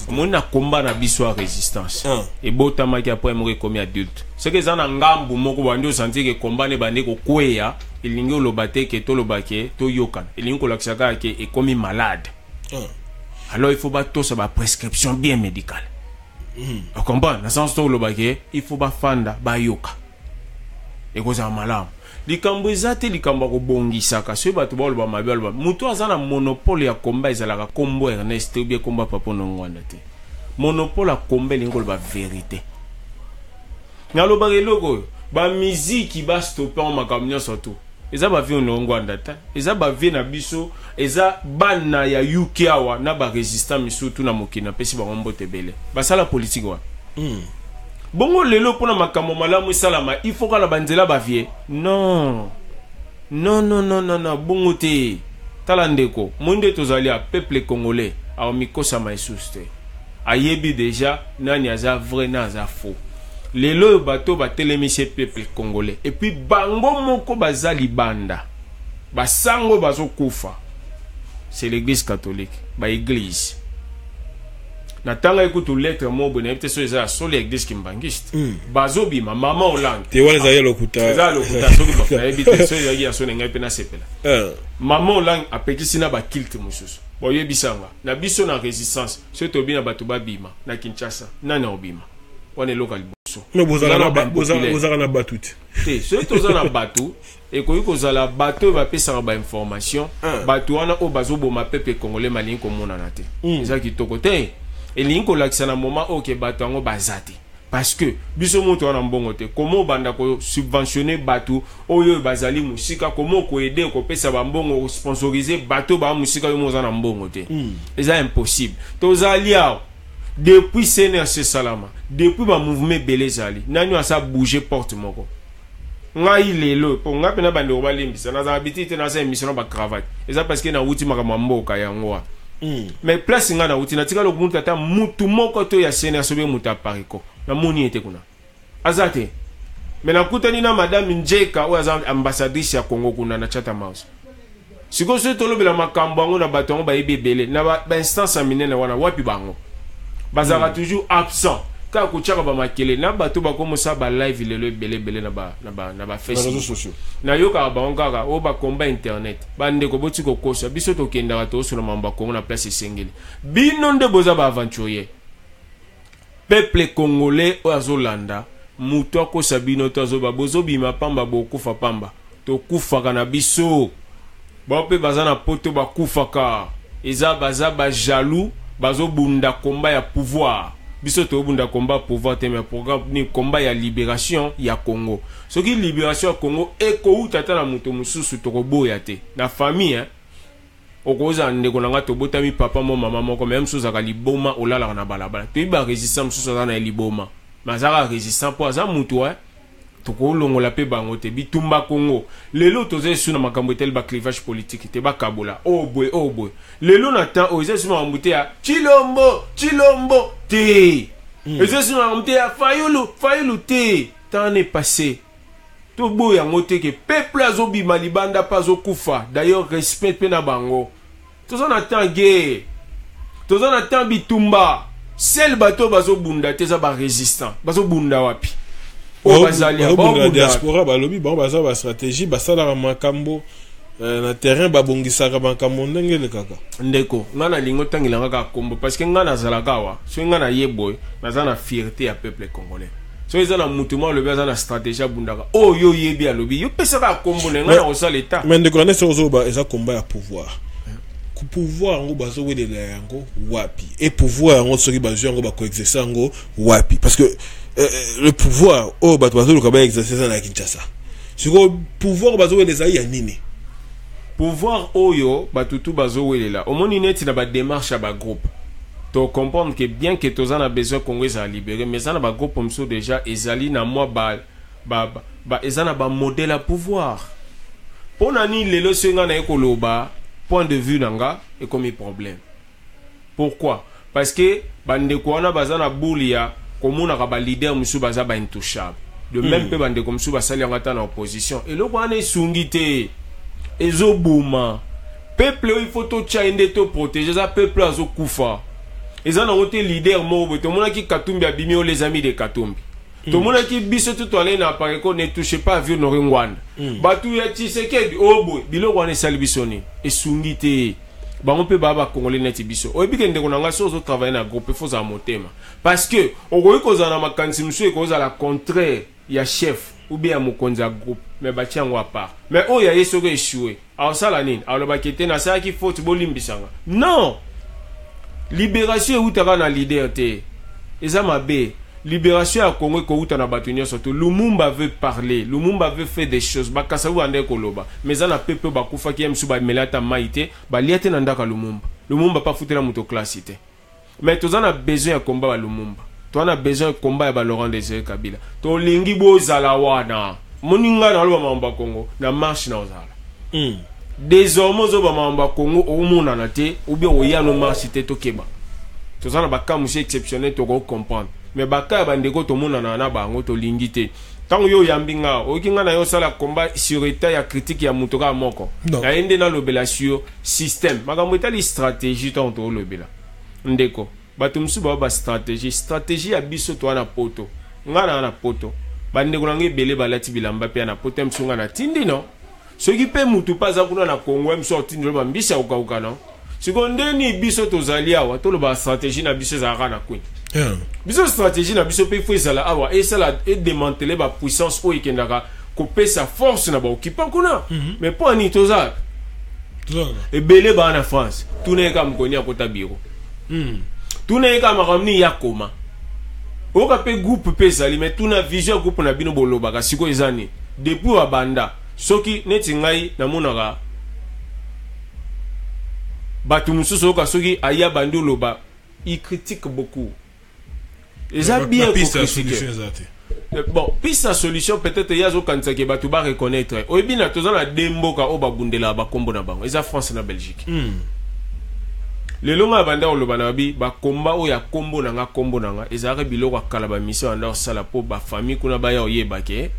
omoni na komba na biso ya résistance ebotamaki apres moko ekomi adulte soki eza na ngambu moko bandi osantike komba ne bande kokweya elingi oloba te ke tolobake toyokana elingi kolakisa kaka ke ekomi malade alors il faut batosa baprescription bien médicale okomba na sens to olobake il faut bafanda bayoka ekozala malamu likambo eza te likambo kobongisaka soki bato baoloba mabe aloba moto aza na monopole ya komba ezalaka kombo Ernest ou bien komba papa nongwanda te monopole ya komba elingi koloba vérité nalobaka eloko oyo bamiziki bastope ngo makambo nyonso to eza bavie nongwanda te eza bavie na biso eza bana ya UK awa na barésistant misutu na mokili apesi bango mbote ebele basala politike wana bongo lelo pona makambo malamu esalama il faut kala banzela bavie non bongo te tala ndeko monde tozali a peuple congolais a mikosama esusu te ayebi déjà nani aza vrai na aza faux lelo bato batelemisi peuple congolais et puis bango moko bazali banda basango bazokufa c'est l'église catholique ba église na tanga ekutu lettre mobo na epte so eza solo église kimbangiste bazobima mama olange te wala za yelo kuta za lokuta soki ba ebite so ya so ngai pe na sepela mama olange apekisi na ba kilte mususu boye bisanga na biso na résistance so to bina bato babima na Kinshasa nani obima wana local boso no bozala na batut te so to za na batu ekoyi kozala bato bapesaka ba information bato wana o bazoboma peuple congolais malingi komona na te eza kitoko te elingi kolakisa na moment oke bato yango bazate parce que biso moto wana mbongo te komo banda ko subventionner bato oyo bazali musika komo ko aider ko pesa ba mbongo sponsoriser bato ba musika yo moza na mbongo te eza impossible tozali awo depuis CNRC Salama depuis ba mouvement belezali nani asa bouger porte moko ngai lelo po ngape na bande obalimbisa na za habitude na sa émission ba cravate eza parce que na wuti makambo mboka yango mais place nga na wuti na tika lokumuntu ata mutu moko to ya CNRC be muta pariko na moni ete kuna azate mais na kutani na madame Njeka o aza ambassadrice ya Congo kuna na Chatham House siko so tolobela makambo ngo na bato ngo ba ebebele na ba instance aminene wana wapi bango bazara toujours absent ka kuchaka ba makele na bato ba komosa ba live lelo belebele na ba Facebook na yoka ba ongaka o ba komba internet bande ko boti ko kosa biso to kenda to so na mamba ko na place sengeli bino nde boza ba aventurier peuple congolais o azolanda muto ko sabino to azoba bozo bima pamba bokufa pamba to kufa kana biso ba pe bazana poto ba kufa ka eza baza ba jaloux bazo bunda combat ya pouvoir biso to bunda combat pouvoir te mais programme ni combat ya libération ya Congo soki libération ya Congo eko utata na muto mususu to koboya te na famille hein okoza ndeko nanga to botami papa mo mama moko même chose ka liboma olala na balabala to iba résistant mususu na liboma mazaka résistant po aza muto hein toko longola pe bango te bitumba Congo lelo toze su na makambo tel ba clivage politique te ba kabola oh boy lelo na temps oze su na mbute ya Chilombo te oze su na mbute ya Fayulu te temps est passé to boya ngote ke peuple azobi malibanda pas okufa d'ailleurs respect pe na bango tozo na temps guerre tozo na temps bitumba sel bato bazo bunda te za ba résistant bazo bunda wapi la diaspora balobi bon baza ba stratégie basala makambo na terrain babongisaka makambo ndenge le kaka ndeko ngana lingo tangila ngaka kombo parce que ngana zalaka wa so ngana yeboy naza na fierté ya peuple congolais so ezana mutumo le baza na stratégie bundaka oh yo yebi alobi yo pesa ka kombo ngana osala l'état mais ndeko na so ba eza combat ya pouvoir ku pouvoir ngo bazo welela yango wapi et pouvoir ngo soki bazo yango ba coexercer yango wapi parce que le pouvoir oh bato le kaba exercer na Kinshasa siko pouvoir bazo welela ya nini pouvoir oyo batutu bazo welela omoni neti na ba démarche ba groupe to comprendre que bien que toza na besoin Congo à libérer mais ça na ba groupe comme ça déjà ezali na moi ba ezana ba modèle à pouvoir pona ni lelo senga na ekoloba point de vue nanga et comme un problème pourquoi parce que bandeko wana bazana boulia komona ka ba leader musu baza ba intouchable de même pe bandeko musu basali ngata na opposition et loko wana esungite ezobuma peuple il faut to chainde to protéger ça peuple azo kufa ezana wote leader mo to mona ki Katumbi abimi o les amis de Katumbi to mona ki biso to aller na par ko ne touche pas vieux Noringwanda batu ya Tshisekedi obo biloko wana esali bisoni esungite bango pe baba congolais neti biso oyebi ke ndeko nanga sozo travailler na groupe faut za motema parce que okoyi kozana makanisi musu ekoza la contraire ya chef ou bien mokonzi ya groupe mais batiango à part mais oh ya yeso ke échoué alors ça la nini alors bakete na ça qui faut bolimbisanga non libération utaka na leader te eza mabe libération à Congo ko uta na batunia surtout Lumumba veut parler Lumumba veut faire des choses bakasa wande koloba mais ça na pepe bakufa ki msu ba melata maite ba liate na ndaka Lumumba pas foutre la moto classité mais tous on a besoin de combat Lumumba to on a besoin de combat ba Laurent Désiré Kabila to lingi bozala wana moninga na loba mamba Congo na marche na ozala désormais zo ba mamba Congo o mona na te ou bien o ya no marche te to keba tous on a ba cas exceptionnel to comprendre mais baka bandeko to mona na bango to lingite tango yo yambinga okinga na yo sala combat sur état ya critique ya mutoka moko na ende na lobela sur système makambo etali stratégie to lobela ndeko batumsu ba stratégie ya biso to na poto ngana na poto bandeko nange bele balati bilamba pe na poto msunga na tindi no soki pe mutu paza kuna na Congo mso tindi ba mbisa ukauka no sikondeni biso to zali awa to loba stratégie na biso za kana kwini biso stratégie na biso pe faut sala awa et ça et démanteler ba puissance o ikendaka couper sa force na ba occupant kuna mais pas ni toza et belé ba na France tout n'est comme koni akota biro tout n'est comme ramni yakoma o ka pe groupe pe sali mais tout na vision groupe na bino boloba ka siko ezani depuis wa banda soki neti ngai na monaka batu mususu ka soki aya bandu loba il critique beaucoup. Et ça bien bon, piste la solution peut-être il y a zo kanisa ke batu ba reconnaître. Oyebi na toza na demboka o ba bundela ba kombo na bango. Eza France na Belgique. Le longa banda o lobana bi ba komba o ya kombo na nga ezaka biloko kala ba mission anda sala po ba famille kuna ba ya oyeba ke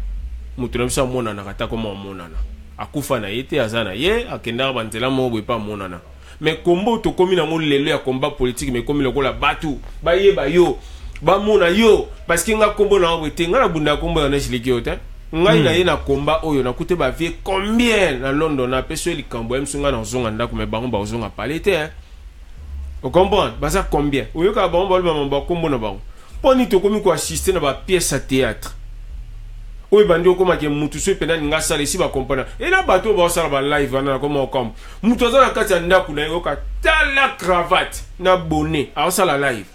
mutu na biso mona na kata koma monana. Akufa na yete azana ye akenda ba nzela mo bo pa monana. Mais combo to komi na mo lelo ya combat politique mais komi lokola batu ba yeba yo ba mona yo parce que nga kombo na wete nga na bunda kombo na chiliki yote nga ina ye na combat oyo na kute ba vie combien na London na peso li kambo emsunga na zonga ndako me bango ba zonga palete hein o comprendre ba ça combien oyo ka bango ba kombo na bango poni to komi ko assister na ba pièce à théâtre oyo bandi okoma ke mutu so pena nga sala esi ba comprendre et na bato ba sala ba live na comme comme mutu aza na kati ya ndako na yo ka tala cravate na bonnet a sala live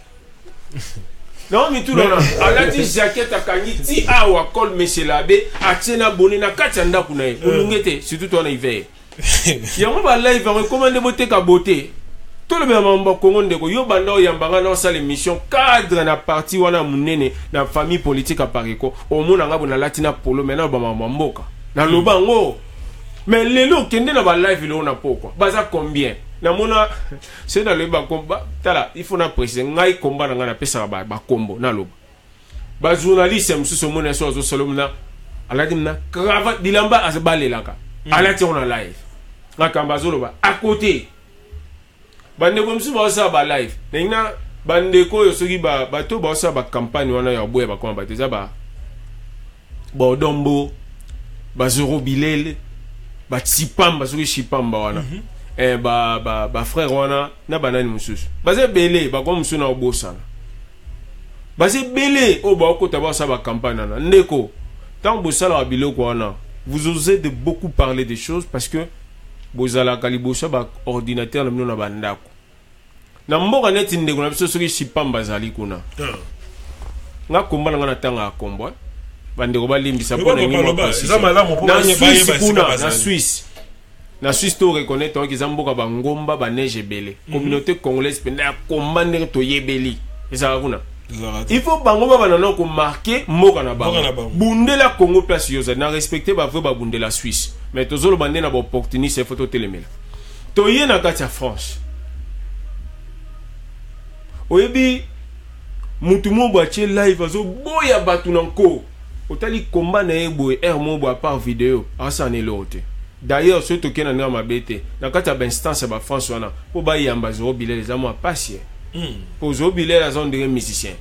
non mi tout non alati jaquette akangi ti awa col monsieur l'abbé atina bonnet na kati ya ndako na ye olungete surtout toi na hiver yango ba live ba commande bote ka beauté tout le monde Congo ndeko yo banda oyambanga na sala émission cadre na parti wana munene na famille politique à Pariko au mona ngabo na latina polo maintenant ba mboka na lobango mais lelo kende na ba live lo na pokwa baza combien na mona c'est dans le ba combat tala il faut na préciser ngai combat na ngana pesa ba combo na loba ba journaliste msuso mona so zo solomna aladi na cravate dilamba azabalelaka alati on live na kambazo ba à côté bandeko msu ba sa ba live nina bandeko yo soki ba bato ba sa ba campagne wana ya boye ba koma bateza ba bodombo ba zoro bilele ba tsipamba soki chipamba wana ba frère wana na banani mususu baze belé ba kwa msu na obosana baze belé o ba okota ba sa ba campagne wana ndeko tant bosala ba biloko wana vous osez de beaucoup parler des choses parce que bozala kalibosa ba ordinateur na na bandako na mboka neti ndeko na biso soki chipamba zali kuna nga komba na ngana tanga kombo bandeko balimbisa pona ngimo na Suisse na Suisse to reconnaître que zamboka ba ngomba ba neige belé communauté congolaise penda komba ndeko to yebeli ezala kuna il faut bango ba na ko marquer mboka na bango bundela Congo place yoza na respecter ba vrai ba bundela Suisse mais tozolo bande na ba opportuniste photo telemela to ye na kati ya France oyebi mutu mo bwache live azo boya batu nanko otali komba na eboye mo bo par vidéo asa ne lote d'ailleurs ce token na mabete na kati ya instance ba France wana po ba yamba zo bilé les amours passer pour zo bilé la zone de musicien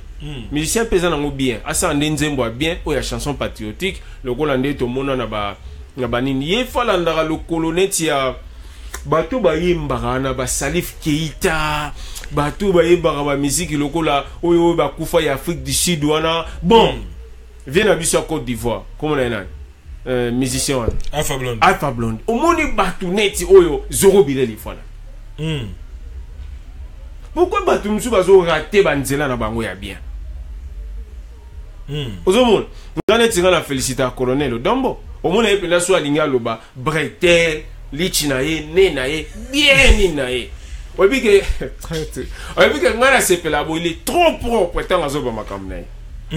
musicien pesa nango bien asa ndenzembo bien o ya chanson patriotique le kolande to mona na ba nini ye fala ndaka lo coloneti ya bato ba yimbaka na ba Salif Keita bato ba yimbaka ba musique lokola oyo ba kufa ya Afrique du Sud wana bon vient à biso Côte d'Ivoire comment on est musicien Alpha Blondy au moni bato neti oyo zoro bileli fana pourquoi bato msu bazo rater banzela na bango ya bien ozomona ngane tinga na féliciter colonel Dombo au mona ependa so alinga loba Bretel lichi na ye ne na ye bien ni na ye oyebi ke ngana sepela bo il est trop propre tant azoba makambo na ye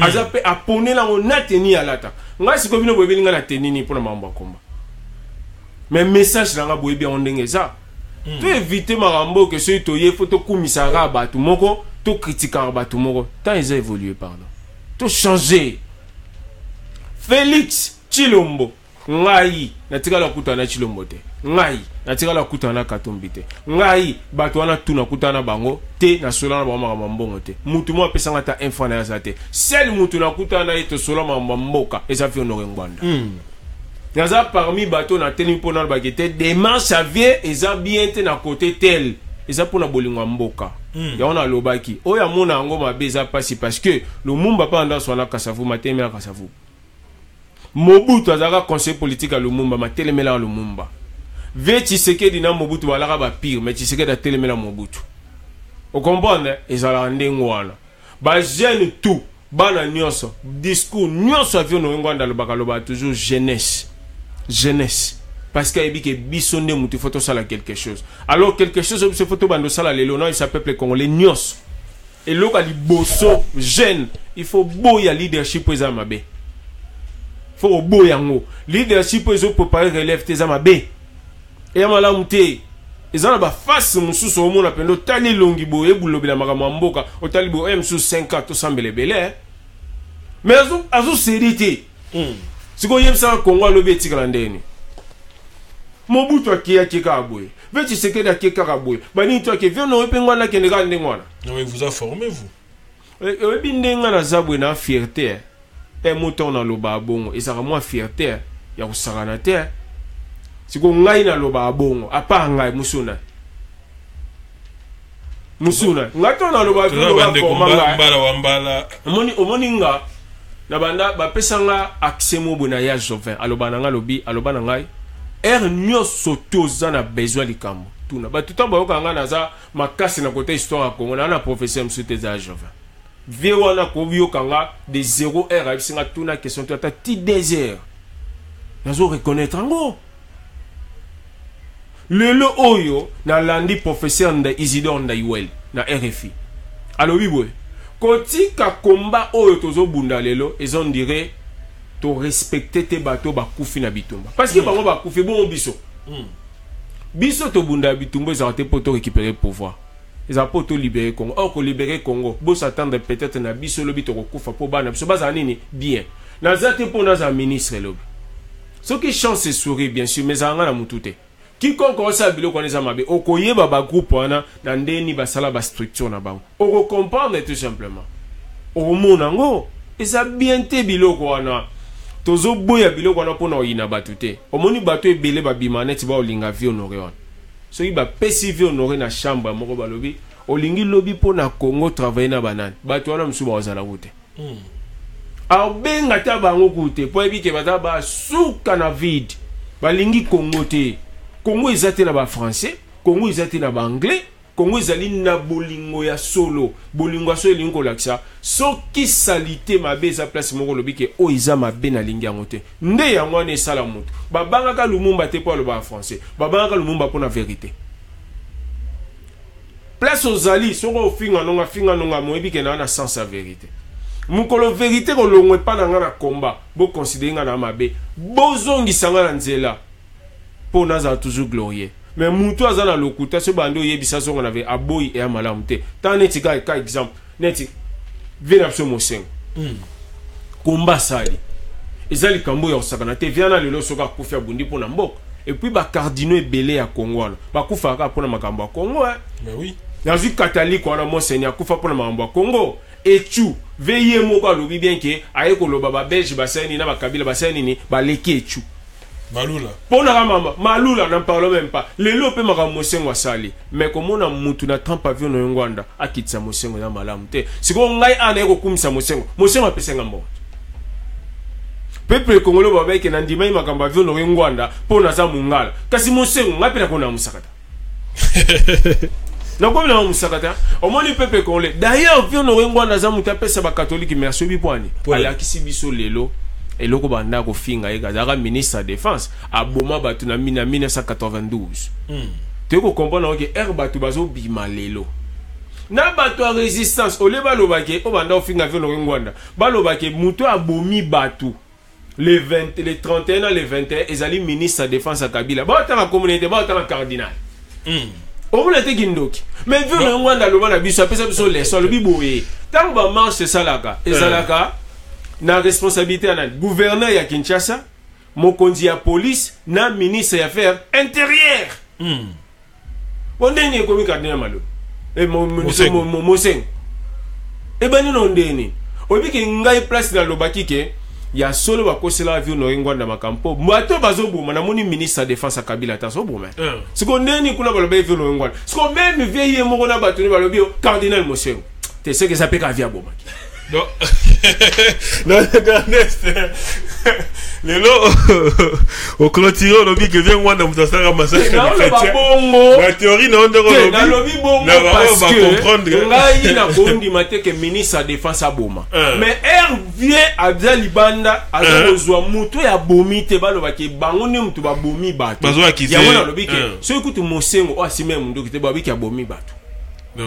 azape apone la na teni alata nga siko bino boyebi ngana teni ni pona mambo komba mais message na nga boyebi ondenge za to éviter marambo que ceux to ye photo kumisa ga batu moko to critiquer batu moko tant ils ont évolué pardon to changer Félix Chilombo ngai natikala kutana Chilombo te ngai natikala kutana Katumbi te ngai bato wana tuna kutana bango te na solana ba mbongo te mutu mo apesanga ta info na ya te seul mutu na kutana ito solana mboka eza fi honore ngwanda naza parmi bato na teni pona ba kete demain ça vient eza bien te na côté tel eza pona bolingwa mboka ya ona lobaki oya mona ngo mabe eza pasi parce que le mumba pa anda swana kasavu matemi na kasavu Mobutu azaka conseil politique à Lumumba ma telemela à Lumumba ve Tshisekedi na Mobutu balaka ba pire mais Tshisekedi a telemela Mobutu o comprendre ezala ndengo wana ba jeune tout bana nyonso discours nyonso avio no ngwanda lobaka loba toujours jeunesse parce qu'il y a biso nde mutu photo sala quelque chose alors quelque chose ce photo bando sala lelo non il s'appelle peuple congolais nyonso et loka liboso jeune il faut boya leadership eza mabe faut boya ngo leadership ezo préparer relève tes amabe et amala muté ezana ba face mususu omona pendo tali longi boye bulobela makama mboka otali bo M5 to sambele belé mais azo serité siko yemsa Kongo lobi etikala ndeni Mobutu akia kika boye veut Tshisekedi akia kaka boye bani to akia vient no epengwa na kende ka ndengwana non vous a formé vous ebi ndenga na zabwe na fierté et moto na loba bongo ezaka moi fierté ya kusakana te siko ngai na loba bongo apa ngai musuna ngato na loba bongo mbala omoni nga na banda ba pesanga accès mo bona ya Jovin aloba nanga lobi aloba nanga nyo sotoza na besoin likambo tuna ba tout ba okanga naza makasi na côté histoire ya Congo na professeur msute za Jovin vie wana ko bio kanga de 0 heure abisinga tuna question to ata ti désert nazo reconnaître ngo lelo oyo na landi professeur nda Isidore Ndaiwel na RFI alobi boy kotika komba oyo tozo bunda lelo ezon dire to respecter te bato bakufi na bitumba parce que bango bakufi bon biso biso to bunda bitumba za te poto récupérer pouvoir ils a poto libérer Congo or ko libérer Congo bo s'attendre peut-être na biso lobi to kokufa po bana biso baza nini bien na za te po na za ministre lobi ce qui chance sourit bien sûr mais anga na mutute quiconque osa biloko neza mabe okoyeba ba groupe wana na ndeni basala ba structure na bango oko comprendre tout simplement o mona ngo eza bien te biloko wana tozo boya biloko wana pona oyina batute omoni bato ebele ba bimaneti ba olinga vie honoré wana soki ba pesi vie honoré na chambre moko balobi olingi lobi pona Congo travailler na banane bato wana msuba ozala kute benga ta bango kute po ebike bata ba suka na vide balingi Congo te Congo ezate na ba français Congo ezate na ba anglais Congo ezali na bolingo ya solo bolingo ya solo lingo laksa soki salite mabe za place moko lobike o iza mabe na lingi yango te nde yango ne sala mutu babanga ka lumumba te po lo ba français babanga ka lumumba po na vérité place ozali soko finga nonga moyebike na sens ya vérité mukolo vérité ko longwe pa na ngana komba bo considérer ngana mabe bozongisa ngana nzela po naza toujours glorieux mais mutu azana lokuta so bando yebisa so ngana ve aboyi e amalamu te ta neti ka exemple neti vena so mosengo komba sali ezali kambo ya osakana te viana lelo soka kufia bundi po na mboko et puis ba cardinaux ebele ya Congo wana ba kufa ka po na makambo ya Congo mais oui na vie catholique wana monseigneur kufa po na makambo ya Congo echu veye moko alobi bien ke aye koloba ba belge basani na bakabila basani ni baleki echu malula pona mama malula n'en parle même pas lelo pe maka mosengo asali mais komona mutu na tampa vio no ngwanda akitsa mosengo ya malamu te siko ngai ana eko kumisa mosengo apesenga mbo peuple congolais babeke na ndima makamba vio no ngwanda pona za mungala kasi mosengo ngapi na kona musakata na kwa na musakata omoni peuple congolais d'ailleurs vio no ngwanda za mutu apesa ba catholique merci bipwani ala kisibiso lelo eloko banda ko finga ekazaka ministre de défense aboma batu na 1992 te ko comprendre que batu bazo bima lelo na batu a résistance ole balobake o banda ofinga vyo no ngwanda balobake muto abomi batu le 31 le 21 ezali ministre de défense a Kabila ba ta communauté ba ta cardinal o mona te kindoki mais vyo no ngwanda lo bana biso apesa biso leso lo biboye tango ba marche salaka ezalaka na responsabilité na gouverneur ya Kinshasa mokonzi ya police na ministre ya affaires intérieures ondeni komi cardinal malo e mosengo e bani no ndeni obiki ngai place na lobaki ke ya solo bakosela vio no ngwanda makampo bato bazobuma na moni ministre de défense Kabila ta sobuma siko ndeni kuna balobe vio no ngwanda siko même vieille moko na bato ni balobi cardinal mosengo te ce que ça peut via bomaki non non Ernest lelo au clôture lobi que vient wanda mutasanga massacre la théorie non de lobi na lobi bongo parce que ngai na bondi mateke ministre de défense aboma mais vient abza libanda azozwa muto ya bomi te baloba ke bango ne muto ba bomi bato ya wana lobi ke so ekutu mosengo o asime mundu kite ba biki ya bomi bato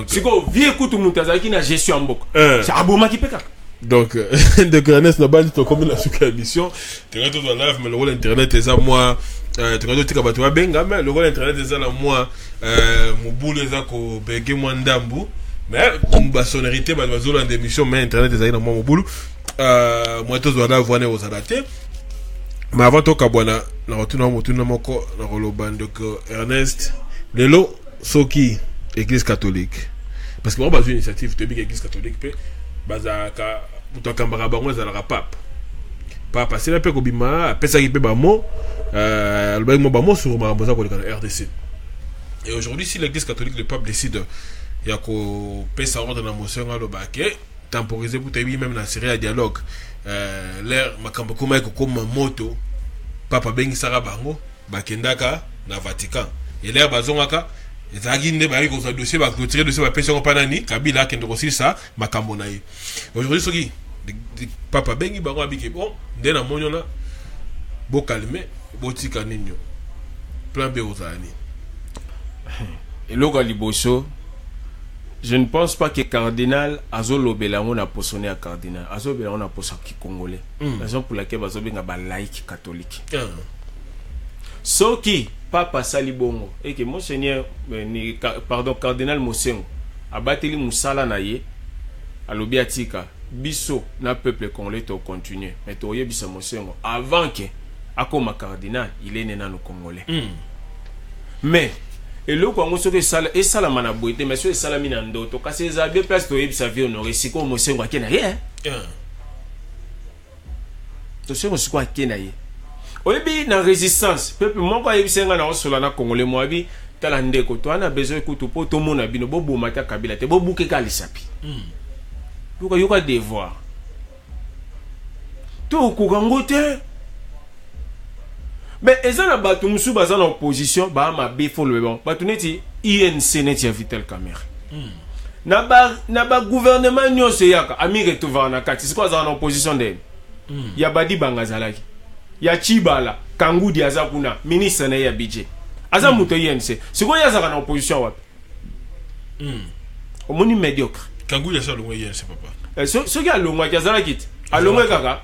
c'est quoi vieux coup tout mutazaki na gestion en bok c'est aboma qui peka donc de Ernest na bandi to comme la suka émission tu regardes dans live mais le rôle internet est ça moi tu regardes tika bato benga mais le rôle internet est ça la moi mobulu eza ko bege moi ndambu mais ba sonorité ba zo la émission mais internet est ça na moi mobulu moi to zo la voix ne aux adapter mais avant to kabwana na rotuna motuna moko na roloban donc Ernest lelo soki Église catholique parce que moi base initiative de big Église catholique pe bazaka buto kambara bango za la papa c'est la pe ko bima pesa ki pe ba mo le ba mo ba mo sur ma boza ko le RDC et aujourd'hui si l'Église catholique le pape décide ya ko pesa ordre na motion ngalo ba ke temporiser pour te même dans série à dialogue l'air makambo koma comme moto papa bengi sara bango bakendaka na Vatican et l'air bazongaka ezaki nde ba ko sa dossier ba clôturer dossier ba pension panani Kabila kende ko ça makambo na ye aujourd'hui soki papa bengi bango abiki bon nde na monyo na bo calmer bo tika ninyo plan B ozani et loga liboso. Je ne pense pas que Cardinal Azolo Belango n'a pas sonné à Cardinal. Azolo Belango n'a pas sonné à Congolais. La raison pour laquelle Azolo Belango est laïque catholique. Ce qui, Papa Salibongo, et que Monseigneur, pardon, Cardinal Mosengo, a battu Moussala Naye, à l'Obiatika, Bisso, na peuple congolais, to continuer. Mais Toye Bissa Mosengo, avant que, à comme Cardinal, il est né dans le Congolais. Mais, et le Congo soki sala et sala mana boité mais sur sala mina ndoto kasi ezabie place to yebisa vie honoré siko mosengo akena ye to siko siko akena ye oyebi na résistance peuple moko ayebisenga na osola na congolais moabi tala ndeko to ana besoin kutu po to mona bino bobo mata Kabila te bobuke ka lisapi yoka devoir to kugango te. Mais ils ont battu musu baza en opposition ba ma befo le bon batu neti INC neti ya Vital Kamerhe na ba gouvernement nyonso yaka amire to vana kati siko za en opposition de ya badi bangazalaki ya Chibala Kangudi azakuna ministre na ya budget aza muto INC siko ya za en opposition wapi omoni médiocre Kangudi ya sa longo INC papa so ki alongwa ki azalaki alongwa kaka